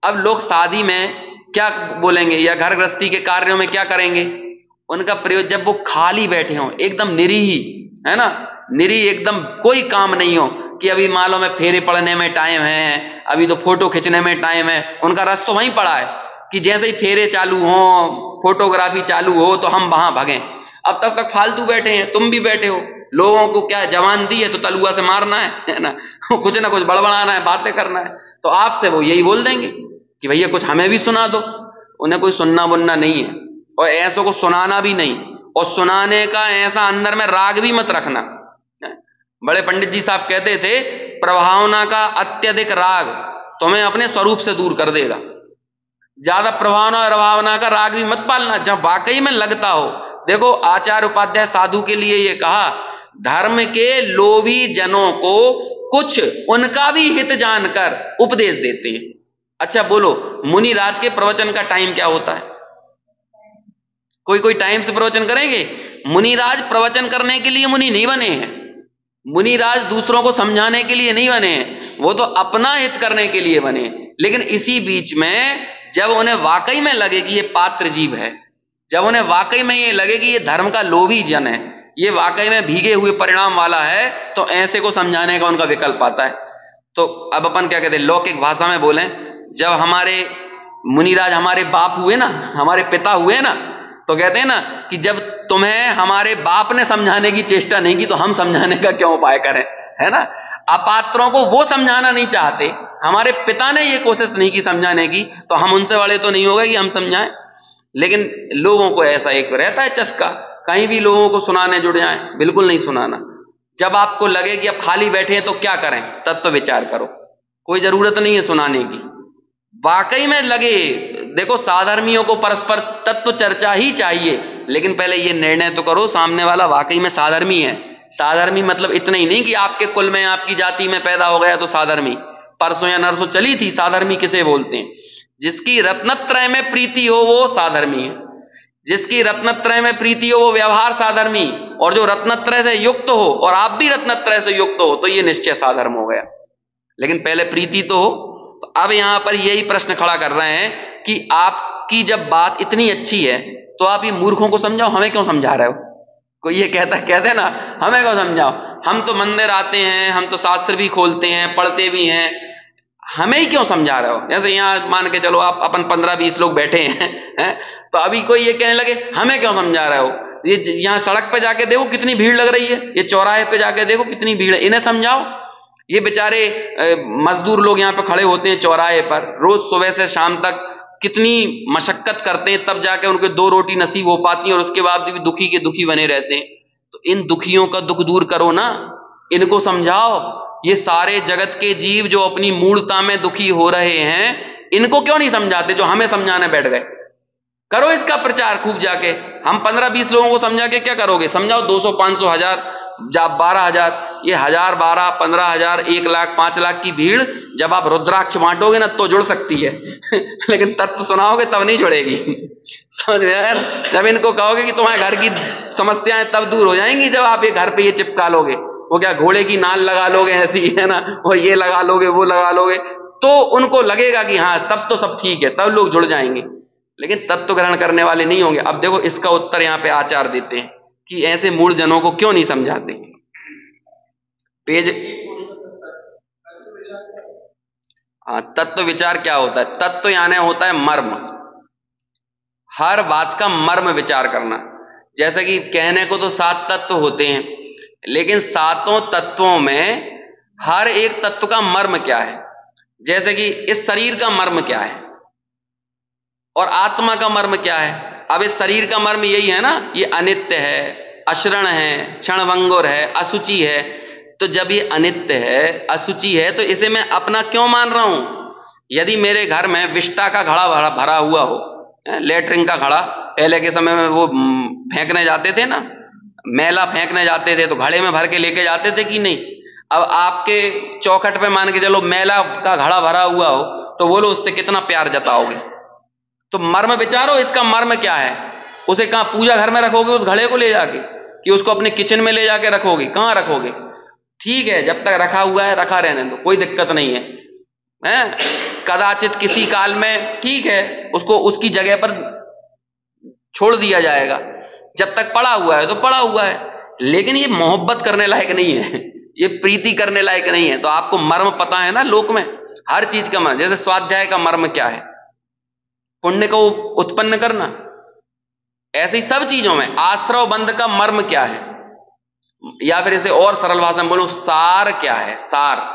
अब लोग शादी में क्या बोलेंगे या घर गृहस्थी के कार्यों में क्या करेंगे, उनका प्रयोग जब वो खाली बैठे हों, एकदम निरीही, है ना, निरीह, एकदम कोई काम नहीं हो, कि अभी मान लो में फेरे पड़ने में टाइम है, अभी तो फोटो खींचने में टाइम है। उनका रस तो वहीं पड़ा है कि जैसे ही फेरे चालू हो, फोटोग्राफी चालू हो, तो हम वहां भगें। अब तब तक फालतू बैठे हैं, तुम भी बैठे हो। लोगों को क्या जवान दी है तो तलुआ से मारना है ना, कुछ ना कुछ बड़बड़ाना है, बातें करना है। तो आपसे वो यही बोल देंगे कि भैया कुछ हमें भी सुना दो। उन्हें कोई सुनना बुनना नहीं है, और ऐसों को सुनाना भी नहीं। और सुनाने का ऐसा अंदर में राग भी मत रखना। बड़े पंडित जी साहब कहते थे, प्रभावना का अत्यधिक राग तुम्हें अपने स्वरूप से दूर कर देगा। ज्यादा प्रभावना का राग भी मत पालना, जब वाकई में लगता हो। देखो आचार्य उपाध्याय साधु के लिए ये कहा, धर्म के लोभी जनों को कुछ उनका भी हित जानकर उपदेश देते हैं। अच्छा बोलो, मुनिराज के प्रवचन का टाइम क्या होता है? कोई टाइम से प्रवचन करेंगे? मुनिराज प्रवचन करने के लिए मुनि नहीं बने हैं। मुनिराज दूसरों को समझाने के लिए नहीं बने हैं, वो तो अपना हित करने के लिए बने। लेकिन इसी बीच में जब उन्हें वाकई में लगे कि ये पात्र जीव है, जब उन्हें वाकई में ये लगे कि ये धर्म का लोभी जन है, ये वाकई में भीगे हुए परिणाम वाला है, तो ऐसे को समझाने का उनका विकल्प आता है। तो अब अपन क्या कहते हैं, लौकिक भाषा में बोलें, जब हमारे मुनिराज हमारे बाप हुए ना, हमारे पिता हुए ना, तो कहते हैं ना कि जब तुम्हें हमारे बाप ने समझाने की चेष्टा नहीं की तो हम समझाने का क्यों उपाय करें, है ना। अपात्रों को वो समझाना नहीं चाहते, हमारे पिता ने ये कोशिश नहीं की समझाने की, तो हम उनसे वाले तो नहीं होगा कि हम समझाएं। लेकिन लोगों को ऐसा एक रहता है चस्का, कहीं भी लोगों को सुनाने जुड़ जाए, बिल्कुल नहीं सुनाना। जब आपको लगे कि अब खाली बैठे हैं तो क्या करें, तत्व विचार करो, कोई जरूरत नहीं है सुनाने की। वाकई में लगे, देखो साधर्मियों को परस्पर तत्व चर्चा ही चाहिए, लेकिन पहले ये निर्णय तो करो सामने वाला वाकई में साधर्मी है। साधर्मी मतलब इतना ही नहीं कि आपके कुल में, आपकी जाति में पैदा हो गया तो साधर्मी। परसों या नरसों चली थी, साधर्मी किसे बोलते हैं? जिसकी रत्नत्रय में प्रीति हो वो साधर्मी है। जिसकी रत्नत्रय में प्रीति हो वो व्यवहार साधर्मी, और जो रत्नत्रय से युक्त हो, और आप भी रत्नत्रय से युक्त हो, तो ये निश्चय साधर्म हो गया। लेकिन पहले प्रीति तो हो। तो अब यहां पर यही प्रश्न खड़ा कर रहे हैं कि आपकी जब बात इतनी अच्छी है तो आप ये मूर्खों को समझाओ, हमें क्यों समझा रहे हो? कोई ये कहते ना, हमें क्यों समझाओ, हम तो मंदिर आते हैं, हम तो शास्त्र भी खोलते हैं, पढ़ते भी हैं, हमें ही क्यों समझा रहे हो? जैसे यहाँ मान के चलो आप अपन 15-20 लोग बैठे हैं, तो अभी कोई ये कहने लगे हमें क्यों समझा रहे हो, ये यहाँ सड़क पे जाके देखो कितनी भीड़ लग रही है, ये चौराहे पे जाके देखो कितनी भीड़ है, इन्हें समझाओ। ये बेचारे मजदूर लोग यहाँ पे खड़े होते हैं चौराहे पर, रोज सुबह से शाम तक कितनी मशक्कत करते हैं, तब जाके उनको 2 रोटी नसीब हो पाती है, और उसके बाद भी दुखी के दुखी बने रहते हैं। तो इन दुखियों का दुख दूर करो ना, इनको समझाओ। ये सारे जगत के जीव जो अपनी मूढ़ता में दुखी हो रहे हैं, इनको क्यों नहीं समझाते जो हमें समझाने बैठ गए? करो इसका प्रचार खूब जाके। हम 15-20 लोगों को समझा के क्या करोगे? समझाओ 200, 500, 1000, 12,000, ये 1000, 12, 15,000, 1 लाख, 5 लाख की भीड़ जब आप रुद्राक्ष बांटोगे ना तो जुड़ सकती है लेकिन तत्व सुनाओगे तब नहीं जुड़ेगी समझ में आया? जब इनको कहोगे कि तुम्हारे घर की समस्याएं तब दूर हो जाएंगी जब आप ये घर पे ये चिपका लोगे। वो क्या घोड़े की नाल लगा लोगे ऐसी, है ना, वो ये लगा लोगे, वो लगा लोगे, तो उनको लगेगा कि हाँ तब तो सब ठीक है, तब लोग जुड़ जाएंगे, लेकिन तत्व ग्रहण करने वाले नहीं होंगे। अब देखो इसका उत्तर यहाँ पे आचार्य देते हैं कि ऐसे मूढ़ जनों को क्यों नहीं समझाते। पेज तत्व विचार क्या होता है? तत्व यानी होता है मर्म, हर बात का मर्म विचार करना। जैसे कि कहने को तो 7 तत्व होते हैं, लेकिन 7 तत्वों में हर एक तत्व का मर्म क्या है। जैसे कि इस शरीर का मर्म क्या है और आत्मा का मर्म क्या है। अब इस शरीर का मर्म यही है ना, ये अनित्य है, अशरण है, क्षणभंगुर है, अशुचि है। तो जब ये अनित्य है, अशुचि है, तो इसे मैं अपना क्यों मान रहा हूं? यदि मेरे घर में विष्टा का घड़ा भरा हुआ हो, लेटरिन का घड़ा, पहले के समय में वो फेंकने जाते थे ना, मैला फेंकने जाते थे तो घड़े में भर के लेके जाते थे कि नहीं। अब आपके चौखट पे मान के चलो मैला का घड़ा भरा हुआ हो, तो बोलो उससे कितना प्यार जताओगे। तो मर्म विचारो, इसका मर्म क्या है। उसे कहां पूजा घर में रखोगे उस घड़े को ले जाके, कि उसको अपने किचन में ले जाके रखोगे? कहां रखोगे? ठीक है, जब तक रखा हुआ है रखा रहने दो, कोई दिक्कत नहीं है, कदाचित किसी काल में ठीक है उसको उसकी जगह पर छोड़ दिया जाएगा। जब तक पड़ा हुआ है तो पड़ा हुआ है, लेकिन ये मोहब्बत करने लायक नहीं है, ये प्रीति करने लायक नहीं है। तो आपको मर्म पता है ना, लोक में हर चीज का मर्म। जैसे स्वाध्याय का मर्म क्या है? पुण्य को उत्पन्न करना। ऐसे ही सब चीजों में आश्रव बंध का मर्म क्या है, या फिर इसे और सरल भाषा में बोलो, सार क्या है? सार,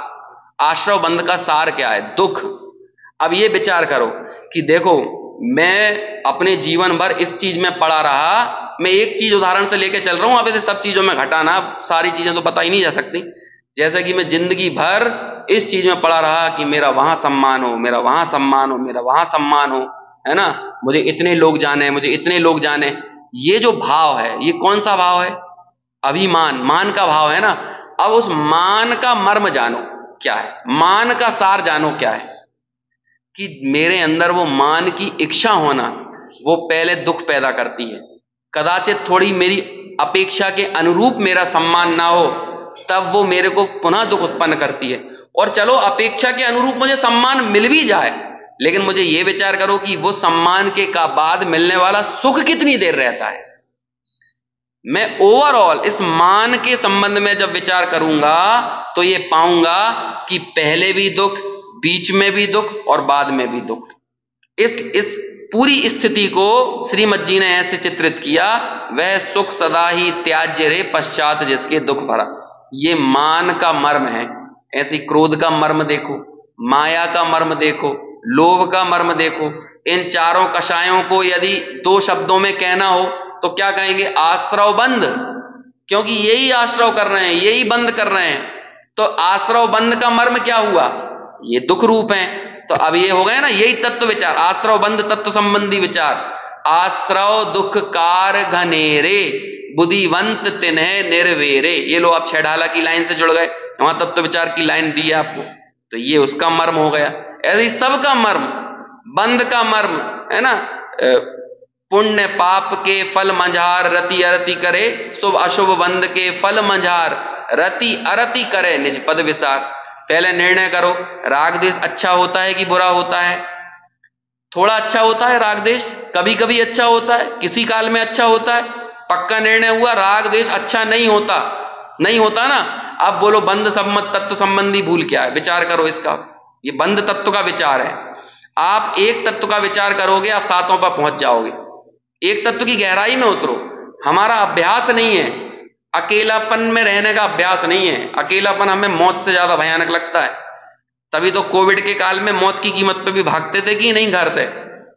आश्रव बंध का सार क्या है? दुख। अब ये विचार करो कि देखो मैं अपने जीवन भर इस चीज में पड़ा रहा, मैं एक चीज उदाहरण से लेके चल रहा हूं, अब इसे सब चीजों में घटाना, सारी चीजें तो बता ही नहीं जा सकती। जैसे कि मैं जिंदगी भर इस चीज में पड़ा रहा कि मेरा वहां सम्मान हो, मेरा वहां सम्मान हो, मेरा वहां सम्मान हो, है ना, मुझे इतने लोग जाने, मुझे इतने लोग जाने। ये जो भाव है, ये कौन सा भाव है? अभिमान, मान का भाव है ना। अब उस मान का मर्म जानो क्या है, मान का सार जानो क्या है, कि मेरे अंदर वो मान की इच्छा होना वो पहले दुख पैदा करती है। कदाचित थोड़ी मेरी अपेक्षा के अनुरूप मेरा सम्मान ना हो, तब वो मेरे को पुनः दुख उत्पन्न करती है। और चलो अपेक्षा के अनुरूप मुझे सम्मान मिल भी जाए, लेकिन मुझे ये विचार करो कि वो सम्मान के का बाद मिलने वाला सुख कितनी देर रहता है। मैं ओवरऑल इस मान के संबंध में जब विचार करूंगा तो ये पाऊंगा कि पहले भी दुख, बीच में भी दुख और बाद में भी दुख। इस पूरी स्थिति को श्रीमद जी ने ऐसे चित्रित किया, वह सुख सदा ही त्याज्य रे पश्चात जिसके दुख भरा। ये मान का मर्म है। ऐसी क्रोध का मर्म देखो, माया का मर्म देखो, लोभ का मर्म देखो। इन चारों कषायों को यदि 2 शब्दों में कहना हो तो क्या कहेंगे? आश्रव बंध, क्योंकि यही आश्रव कर रहे हैं, यही बंद कर रहे हैं। तो आश्रव बंध का मर्म क्या हुआ? ये दुख रूप है। तो अब ये हो गया ना, यही तत्व विचार, आश्रव बंध तत्व संबंधी विचार। आश्रव दुख कार घनेरे, बुद्धिवंत तिन्हे निर्वेरे। ये लो आप 6 ढाला की लाइन से जुड़ गए, वहां तत्व विचार की लाइन दी है आपको, तो ये उसका मर्म हो गया। ऐसे सबका मर्म, बंध का मर्म है ना, पुण्य पाप के फल मंझार, रति अरति करे, शुभ अशुभ बंध के फल मंझार, रति अरति करे निज पद विसार। पहले निर्णय करो, राग द्वेष अच्छा होता है कि बुरा होता है? थोड़ा अच्छा होता है राग द्वेष, कभी कभी अच्छा होता है, किसी काल में अच्छा होता है। पक्का निर्णय हुआ राग द्वेष अच्छा नहीं होता, नहीं होता ना। अब बोलो बंध सम्मत तत्व संबंधी भूल क्या है? विचार करो इसका। ये बंध तत्व का विचार है। आप एक तत्व का विचार करोगे, आप 7 पर पहुंच जाओगे। एक तत्व की गहराई में उतरो। हमारा अभ्यास नहीं है, अकेलापन में रहने का अभ्यास नहीं है। अकेलापन हमें मौत से ज्यादा भयानक लगता है। तभी तो कोविड के काल में मौत की कीमत पे भी भागते थे कि नहीं घर से,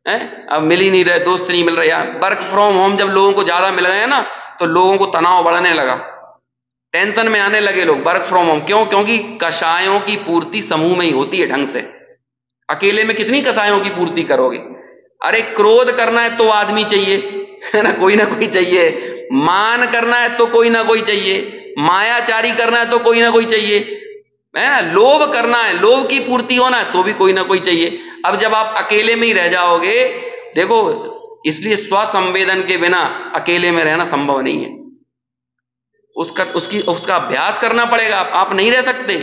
हैं? अब मिल ही नहीं रहे, दोस्त नहीं मिल रहे। यार वर्क फ्रॉम होम जब लोगों को ज्यादा मिल गए ना, तो लोगों को तनाव बढ़ने लगा, टेंशन में आने लगे लोग। वर्क फ्रॉम होम क्यों? क्योंकि कषायों की पूर्ति समूह में ही होती है ढंग से। अकेले में कितनी कषायों की पूर्ति करोगे? अरे क्रोध करना है तो आदमी चाहिए, है ना कोई चाहिए। मान करना है तो कोई ना कोई चाहिए। मायाचारी करना है तो कोई ना कोई चाहिए, है ना। लोभ करना है, लोभ की पूर्ति होना है तो भी कोई ना कोई चाहिए। अब जब आप अकेले में ही रह जाओगे, देखो, इसलिए स्वसंवेदन के बिना अकेले में रहना संभव नहीं है। उसका अभ्यास करना पड़ेगा। आप नहीं रह सकते।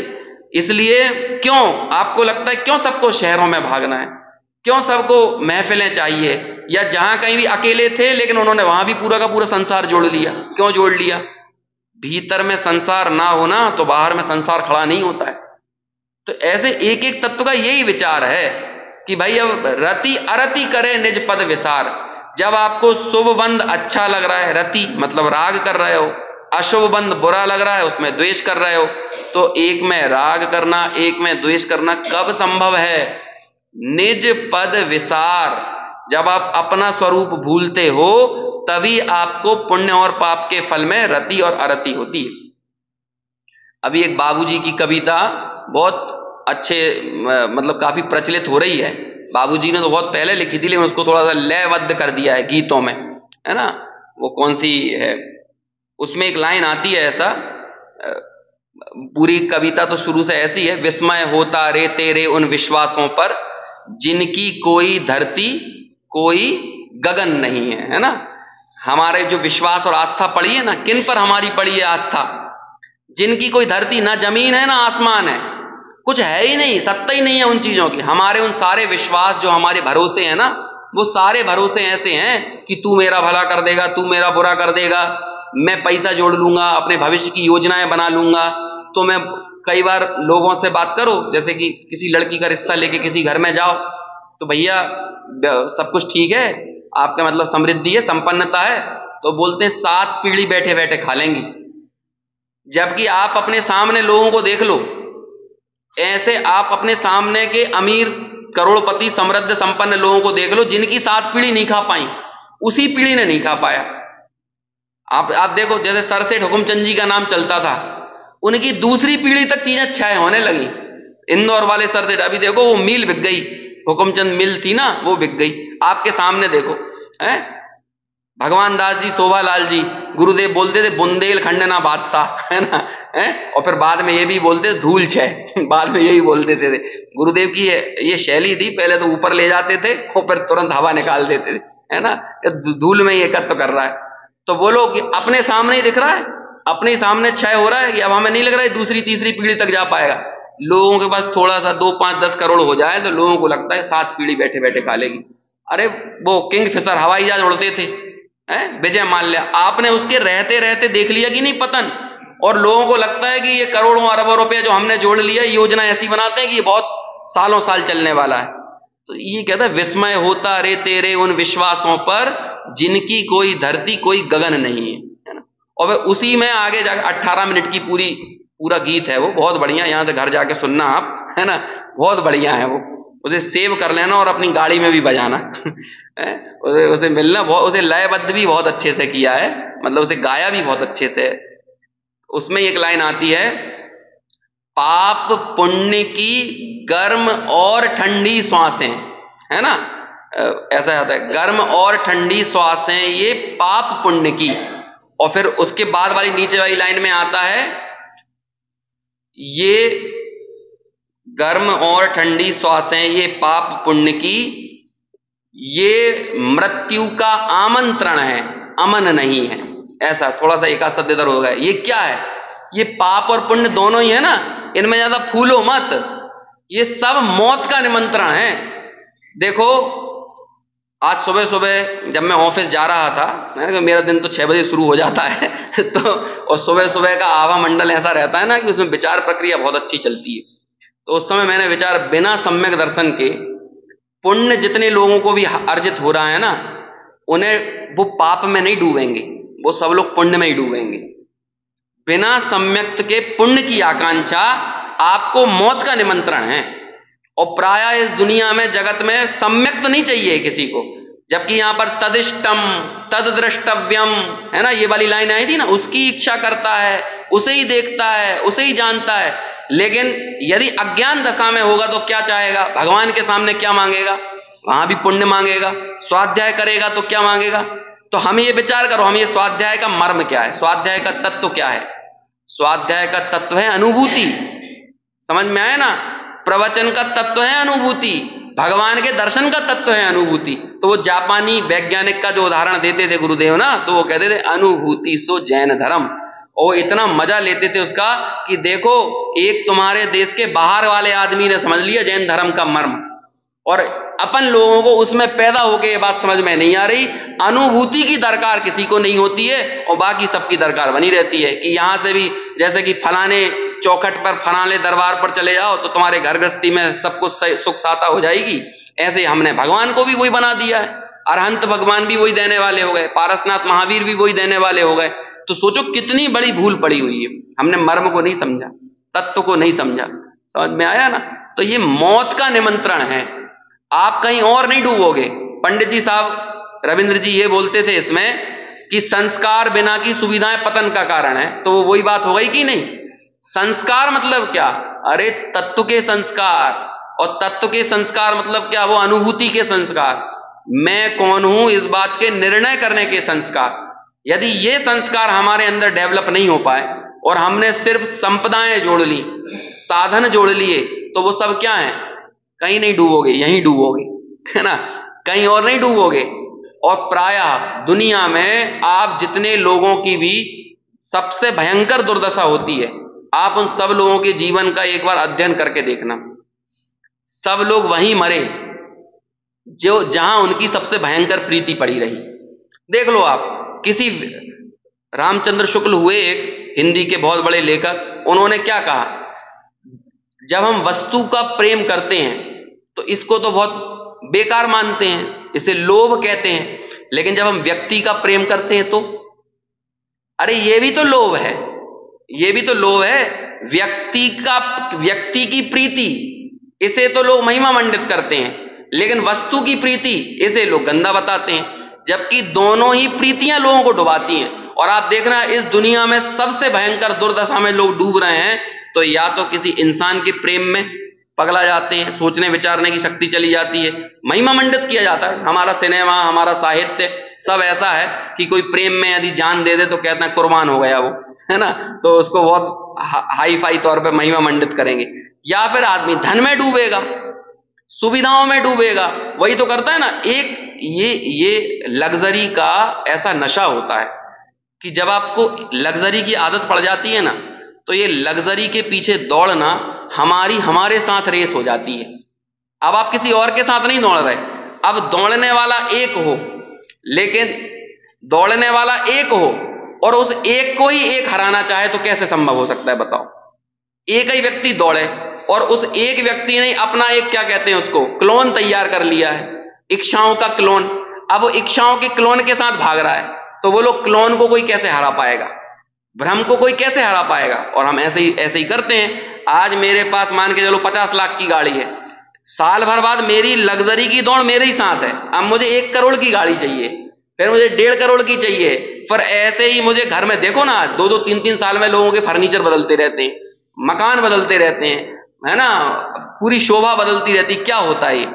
इसलिए क्यों आपको लगता है क्यों सबको शहरों में भागना है, क्यों सबको महफिलें चाहिए, या जहां कहीं भी अकेले थे लेकिन उन्होंने वहां भी पूरा का पूरा संसार जोड़ लिया? क्यों जोड़ लिया? भीतर में संसार ना होना तो बाहर में संसार खड़ा नहीं होता है। तो ऐसे एक एक तत्व का यही विचार है कि भाई अब रति अरति करे निज पद विसार। जब आपको शुभ बंद अच्छा लग रहा है, रति मतलब राग कर रहे हो, अशुभ बंद बुरा लग रहा है, उसमें द्वेष कर रहे हो, तो एक में राग करना, एक में द्वेष करना कब संभव है? निज पद विसार, जब आप अपना स्वरूप भूलते हो तभी आपको पुण्य और पाप के फल में रति और अरति होती है। अभी एक बाबूजी की कविता बहुत अच्छे मतलब काफी प्रचलित हो रही है। बाबूजी ने तो बहुत पहले लिखी थी लेकिन उसको थोड़ा सा लयबद्ध कर दिया है गीतों में, है ना। वो कौन सी है, उसमें एक लाइन आती है ऐसा, पूरी कविता तो शुरू से ऐसी है, विस्मय होता रे तेरे उन विश्वासों पर जिनकी कोई धरती कोई गगन नहीं है ना। हमारे जो विश्वास और आस्था पड़ी है ना, किन पर हमारी पड़ी है आस्था? जिनकी कोई धरती ना जमीन है ना आसमान है, कुछ है ही नहीं, सत्ता ही नहीं है उन चीजों की। हमारे उन सारे विश्वास जो हमारे भरोसे हैं ना, वो सारे भरोसे ऐसे हैं कि तू मेरा भला कर देगा, तू मेरा बुरा कर देगा, मैं पैसा जोड़ लूंगा, अपने भविष्य की योजनाएं बना लूंगा। तो मैं कई बार लोगों से बात करो, जैसे कि किसी लड़की का रिश्ता लेके किसी घर में जाओ, तो भैया सब कुछ ठीक है, आपका मतलब समृद्धि है, संपन्नता है, तो बोलते हैं 7 पीढ़ी बैठे बैठे खा लेंगी। जबकि आप अपने सामने लोगों को देख लो, ऐसे आप अपने सामने के अमीर करोड़पति समृद्ध संपन्न लोगों को देख लो, जिनकी 7 पीढ़ी नहीं खा पाई, उसी पीढ़ी ने नहीं खा पाया। आप देखो, जैसे सर सेठ हुकुमचंद जी का नाम चलता था, उनकी दूसरी पीढ़ी तक चीजें क्षय होने लगी। इंदौर वाले सर सेठ, अभी देखो वो मिल बिक गई, हुकुमचंद मिल थी ना, वो बिक गई। आपके सामने देखो, हैं? भगवान दास जी, शोभालाल जी, गुरुदेव बोलते थे बुंदेलखंड ना बादशाह, है ना, हैं? और फिर बाद में ये भी बोलते धूल छह बाद में यही बोलते थे। गुरुदेव की ये शैली थी, पहले तो ऊपर ले जाते थे और फिर तुरंत हवा निकाल देते थे, है ना। धूल में ये एकत्र कर रहा है, तो बोलो कि अपने सामने ही दिख रहा है, अपने सामने क्षय हो रहा है कि अब हमें नहीं लग रहा है दूसरी तीसरी पीढ़ी तक जा पाएगा। लोगों के पास थोड़ा सा 2, 5, 10 करोड़ हो जाए तो लोगों को लगता है 7 पीढ़ी बैठे बैठे खा लेगी। अरे वो किंग फिशर हवाई जहाज उड़ते थे, विजय माल्या, आपने उसके रहते रहते देख लिया कि नहीं पतन, और लोगों को लगता है कि ये करोड़ों अरबों रुपए जो हमने जोड़ लिया, योजना ऐसी बनाते हैं कि ये बहुत सालों साल चलने वाला है। तो ये कहता है विस्मय होता रे तेरे उन विश्वासों पर जिनकी कोई धरती कोई गगन नहीं है ना। और वह उसी में आगे जाकर 18 मिनट की पूरा गीत है, वो बहुत बढ़िया, यहां से घर जाके सुनना आप, है ना, बहुत बढ़िया है वो। उसे सेव कर लेना और अपनी गाड़ी में भी बजाना उसे मिलना, उसे लयबद्ध भी बहुत अच्छे से किया है, मतलब उसे गाया भी बहुत अच्छे से। उसमें एक लाइन आती है, पाप पुण्य की गर्म और ठंडी श्वासें, है ना, ऐसा आता है, गर्म और ठंडी श्वासें ये पाप पुण्य की। और फिर उसके बाद वाली नीचे वाली लाइन में आता है, ये गर्म और ठंडी श्वासें ये पाप पुण्य की, ये मृत्यु का आमंत्रण है, अमन नहीं है। ऐसा थोड़ा सा एक आध शब्द इधर हो गया। ये क्या है? ये पाप और पुण्य दोनों ही है ना, इनमें ज्यादा फूलो मत, ये सब मौत का निमंत्रण है। देखो आज सुबह सुबह जब मैं ऑफिस जा रहा था, मैंने कहा मेरा दिन तो 6 बजे शुरू हो जाता है तो और सुबह सुबह का आवा मंडल ऐसा रहता है ना कि उसमें विचार प्रक्रिया बहुत अच्छी चलती है। तो उस समय मैंने विचार, बिना सम्यक दर्शन के पुण्य जितने लोगों को भी अर्जित हो रहा है ना, उन्हें वो पाप में नहीं डूबेंगे, वो सब लोग पुण्य में ही डूबेंगे। बिना सम्यक्त के पुण्य की आकांक्षा आपको मौत का निमंत्रण है। और प्रायः इस दुनिया में, जगत में सम्यक्त नहीं चाहिए किसी को, जबकि यहां पर तदिष्टम तद द्रष्टव्यम है ना, ये वाली लाइन आई थी ना, उसकी इच्छा करता है, उसे ही देखता है, उसे ही जानता है। लेकिन यदि अज्ञान दशा में होगा तो क्या चाहेगा? भगवान के सामने क्या मांगेगा? वहां भी पुण्य मांगेगा। स्वाध्याय करेगा तो क्या मांगेगा? तो हम ये विचार करो, हम ये स्वाध्याय का मर्म क्या है, स्वाध्याय का तत्व क्या है? स्वाध्याय का तत्व है अनुभूति। समझ में आया ना? प्रवचन का तत्व है अनुभूति, भगवान के दर्शन का तत्व है अनुभूति। तो वो जापानी वैज्ञानिक का जो उदाहरण देते थे गुरुदेव ना, तो वो कहते थे अनुभूति सो जैन धर्म। और इतना मजा लेते थे उसका कि देखो, एक तुम्हारे देश के बाहर वाले आदमी ने समझ लिया जैन धर्म का मर्म, और अपन लोगों को उसमें पैदा होके ये बात समझ में नहीं आ रही। अनुभूति की दरकार किसी को नहीं होती है और बाकी सबकी दरकार बनी रहती है कि यहां से भी, जैसे कि फलाने चौखट पर, फलाने दरबार पर चले जाओ तो तुम्हारे घर गृहस्थी में सब कुछ सुख साता हो जाएगी। ऐसे हमने भगवान को भी वही बना दिया है, अरहंत भगवान भी वही देने वाले हो गए, पारसनाथ महावीर भी वही देने वाले हो गए। तो सोचो कितनी बड़ी भूल पड़ी हुई है, हमने मर्म को नहीं समझा, तत्व को नहीं समझा। समझ में आया ना? तो ये मौत का निमंत्रण है, आप कहीं और नहीं डूबोगे। पंडित जी साहब रविंद्र जी ये बोलते थे इसमें कि संस्कार बिना की सुविधाएं पतन का कारण है, तो वो वही बात हो गई कि नहीं? संस्कार मतलब क्या? अरे तत्व के संस्कार, और तत्व के संस्कार मतलब क्या? वो अनुभूति के संस्कार, मैं कौन हूं इस बात के निर्णय करने के संस्कार। यदि ये संस्कार हमारे अंदर डेवलप नहीं हो पाए और हमने सिर्फ संपदाएं जोड़ ली, साधन जोड़ लिए, तो वो सब क्या है? कहीं नहीं डूबोगे, यहीं डूबोगे, है ना, कहीं और नहीं डूबोगे। और प्रायः दुनिया में आप जितने लोगों की भी सबसे भयंकर दुर्दशा होती है, आप उन सब लोगों के जीवन का एक बार अध्ययन करके देखना। सब लोग वहीं मरे जो जहां उनकी सबसे भयंकर प्रीति पड़ी रही। देख लो आप, किसी रामचंद्र शुक्ल हुए एक हिंदी के बहुत बड़े लेखक, उन्होंने क्या कहा? जब हम वस्तु का प्रेम करते हैं तो इसको तो बहुत बेकार मानते हैं, इसे लोभ कहते हैं, लेकिन जब हम व्यक्ति का प्रेम करते हैं तो अरे ये भी तो लोभ है, ये भी तो लोभ है। व्यक्ति की प्रीति, इसे तो लोग महिमा मंडित करते हैं, लेकिन वस्तु की प्रीति, इसे लोग गंदा बताते हैं। जबकि दोनों ही प्रीतियां लोगों को डुबाती हैं। और आप देखना, इस दुनिया में सबसे भयंकर दुर्दशा में लोग डूब रहे हैं, तो या तो किसी इंसान के प्रेम में पगला जाते हैं, सोचने विचारने की शक्ति चली जाती है, महिमा मंडित किया जाता है। हमारा सिनेमा, हमारा साहित्य सब ऐसा है कि कोई प्रेम में यदि जान दे दे तो कहते हैं कुर्बान हो गया वो, है ना, तो उसको बहुत हाई फाई तौर पे महिमा मंडित करेंगे। या फिर आदमी धन में डूबेगा, सुविधाओं में डूबेगा, वही तो करता है ना। एक ये लग्जरी का ऐसा नशा होता है कि जब आपको लग्जरी की आदत पड़ जाती है ना, तो ये लग्जरी के पीछे दौड़ना हमारे साथ रेस हो जाती है। अब आप किसी और के साथ नहीं दौड़ रहे, अब दौड़ने वाला एक हो, लेकिन दौड़ने वाला एक हो और उस एक को ही एक हराना चाहे तो कैसे संभव हो सकता है बताओ? एक ही व्यक्ति दौड़े और उस एक व्यक्ति ने अपना एक, क्या कहते हैं उसको, क्लोन तैयार कर लिया है, इच्छाओं का क्लोन। अब वो इच्छाओं के क्लोन के साथ भाग रहा है, तो वो लोग क्लोन को कोई कैसे हरा पाएगा, भ्रम को कोई कैसे हरा पाएगा? और हम ऐसे ही करते हैं। आज मेरे पास मान के चलो 50 लाख की गाड़ी है, साल भर बाद मेरी लग्जरी की दौड़ मेरे ही साथ है। अब मुझे 1 करोड़ की गाड़ी चाहिए, फिर मुझे 1.5 करोड़ की चाहिए, फिर ऐसे ही मुझे घर में देखो ना 2-2, 3-3 साल में लोगों के फर्नीचर बदलते रहते हैं, मकान बदलते रहते हैं, है ना, पूरी शोभा बदलती रहती। क्या होता है?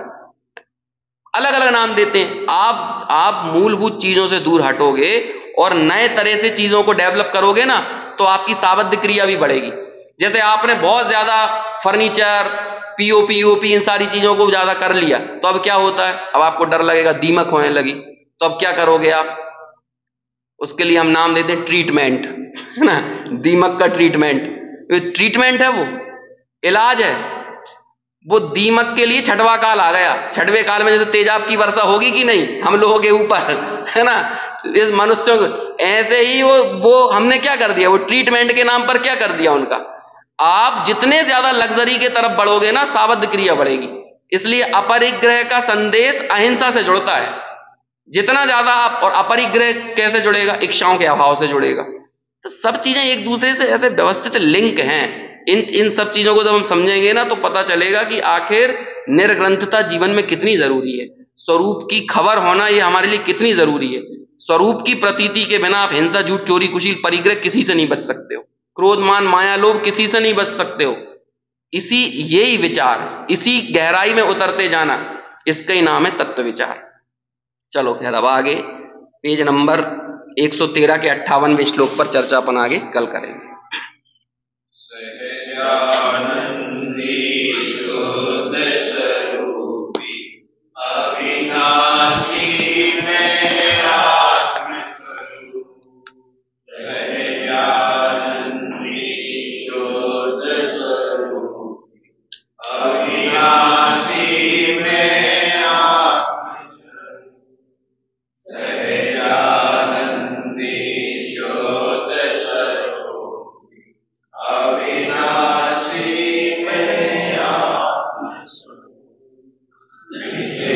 अलग अलग नाम देते हैं। आप मूलभूत चीजों से दूर हटोगे और नए तरह से चीजों को डेवलप करोगे ना, तो आपकी साबद्ध क्रिया भी बढ़ेगी। जैसे आपने बहुत ज्यादा फर्नीचर, पीओपी इन सारी चीजों को ज्यादा कर लिया, तो अब क्या होता है? अब आपको डर लगेगा, दीमक होने लगी, तो अब क्या करोगे आप? उसके लिए हम नाम देते हैं ट्रीटमेंट, है ना, दीमक का ट्रीटमेंट। ट्रीटमेंट है, वो इलाज है। वो दीमक के लिए छठवां काल आ गया। छठवें काल में जैसे तेजाब की वर्षा होगी कि नहीं हम लोगों के ऊपर, है ना, इस मनुष्यों को, ऐसे ही वो हमने क्या कर दिया, वो ट्रीटमेंट के नाम पर क्या कर दिया उनका। आप जितने ज्यादा लग्जरी के तरफ बढ़ोगे ना, साबद्ध क्रिया बढ़ेगी। इसलिए अपरिग्रह का संदेश अहिंसा से जुड़ता है। जितना ज्यादा आप, और अपरिग्रह कैसे जुड़ेगा? इच्छाओं के अभाव से जुड़ेगा। तो सब चीजें एक दूसरे से ऐसे व्यवस्थित लिंक हैं। इन सब चीजों को जब हम समझेंगे ना तो पता चलेगा कि आखिर निर्ग्रंथता जीवन में कितनी जरूरी है, स्वरूप की खबर होना ये हमारे लिए कितनी जरूरी है। स्वरूप की प्रतीति के बिना आप हिंसा, झूठ, चोरी, कुशील, परिग्रह किसी से नहीं बच सकते हो, क्रोध, मान, माया, लोभ किसी से नहीं बच सकते हो। इसी यही विचार, इसी गहराई में उतरते जाना, इसका ही नाम है तत्व विचार। चलो खैर अब आगे पेज नंबर 113 के 58वें श्लोक पर चर्चा अपन आगे कल करेंगे।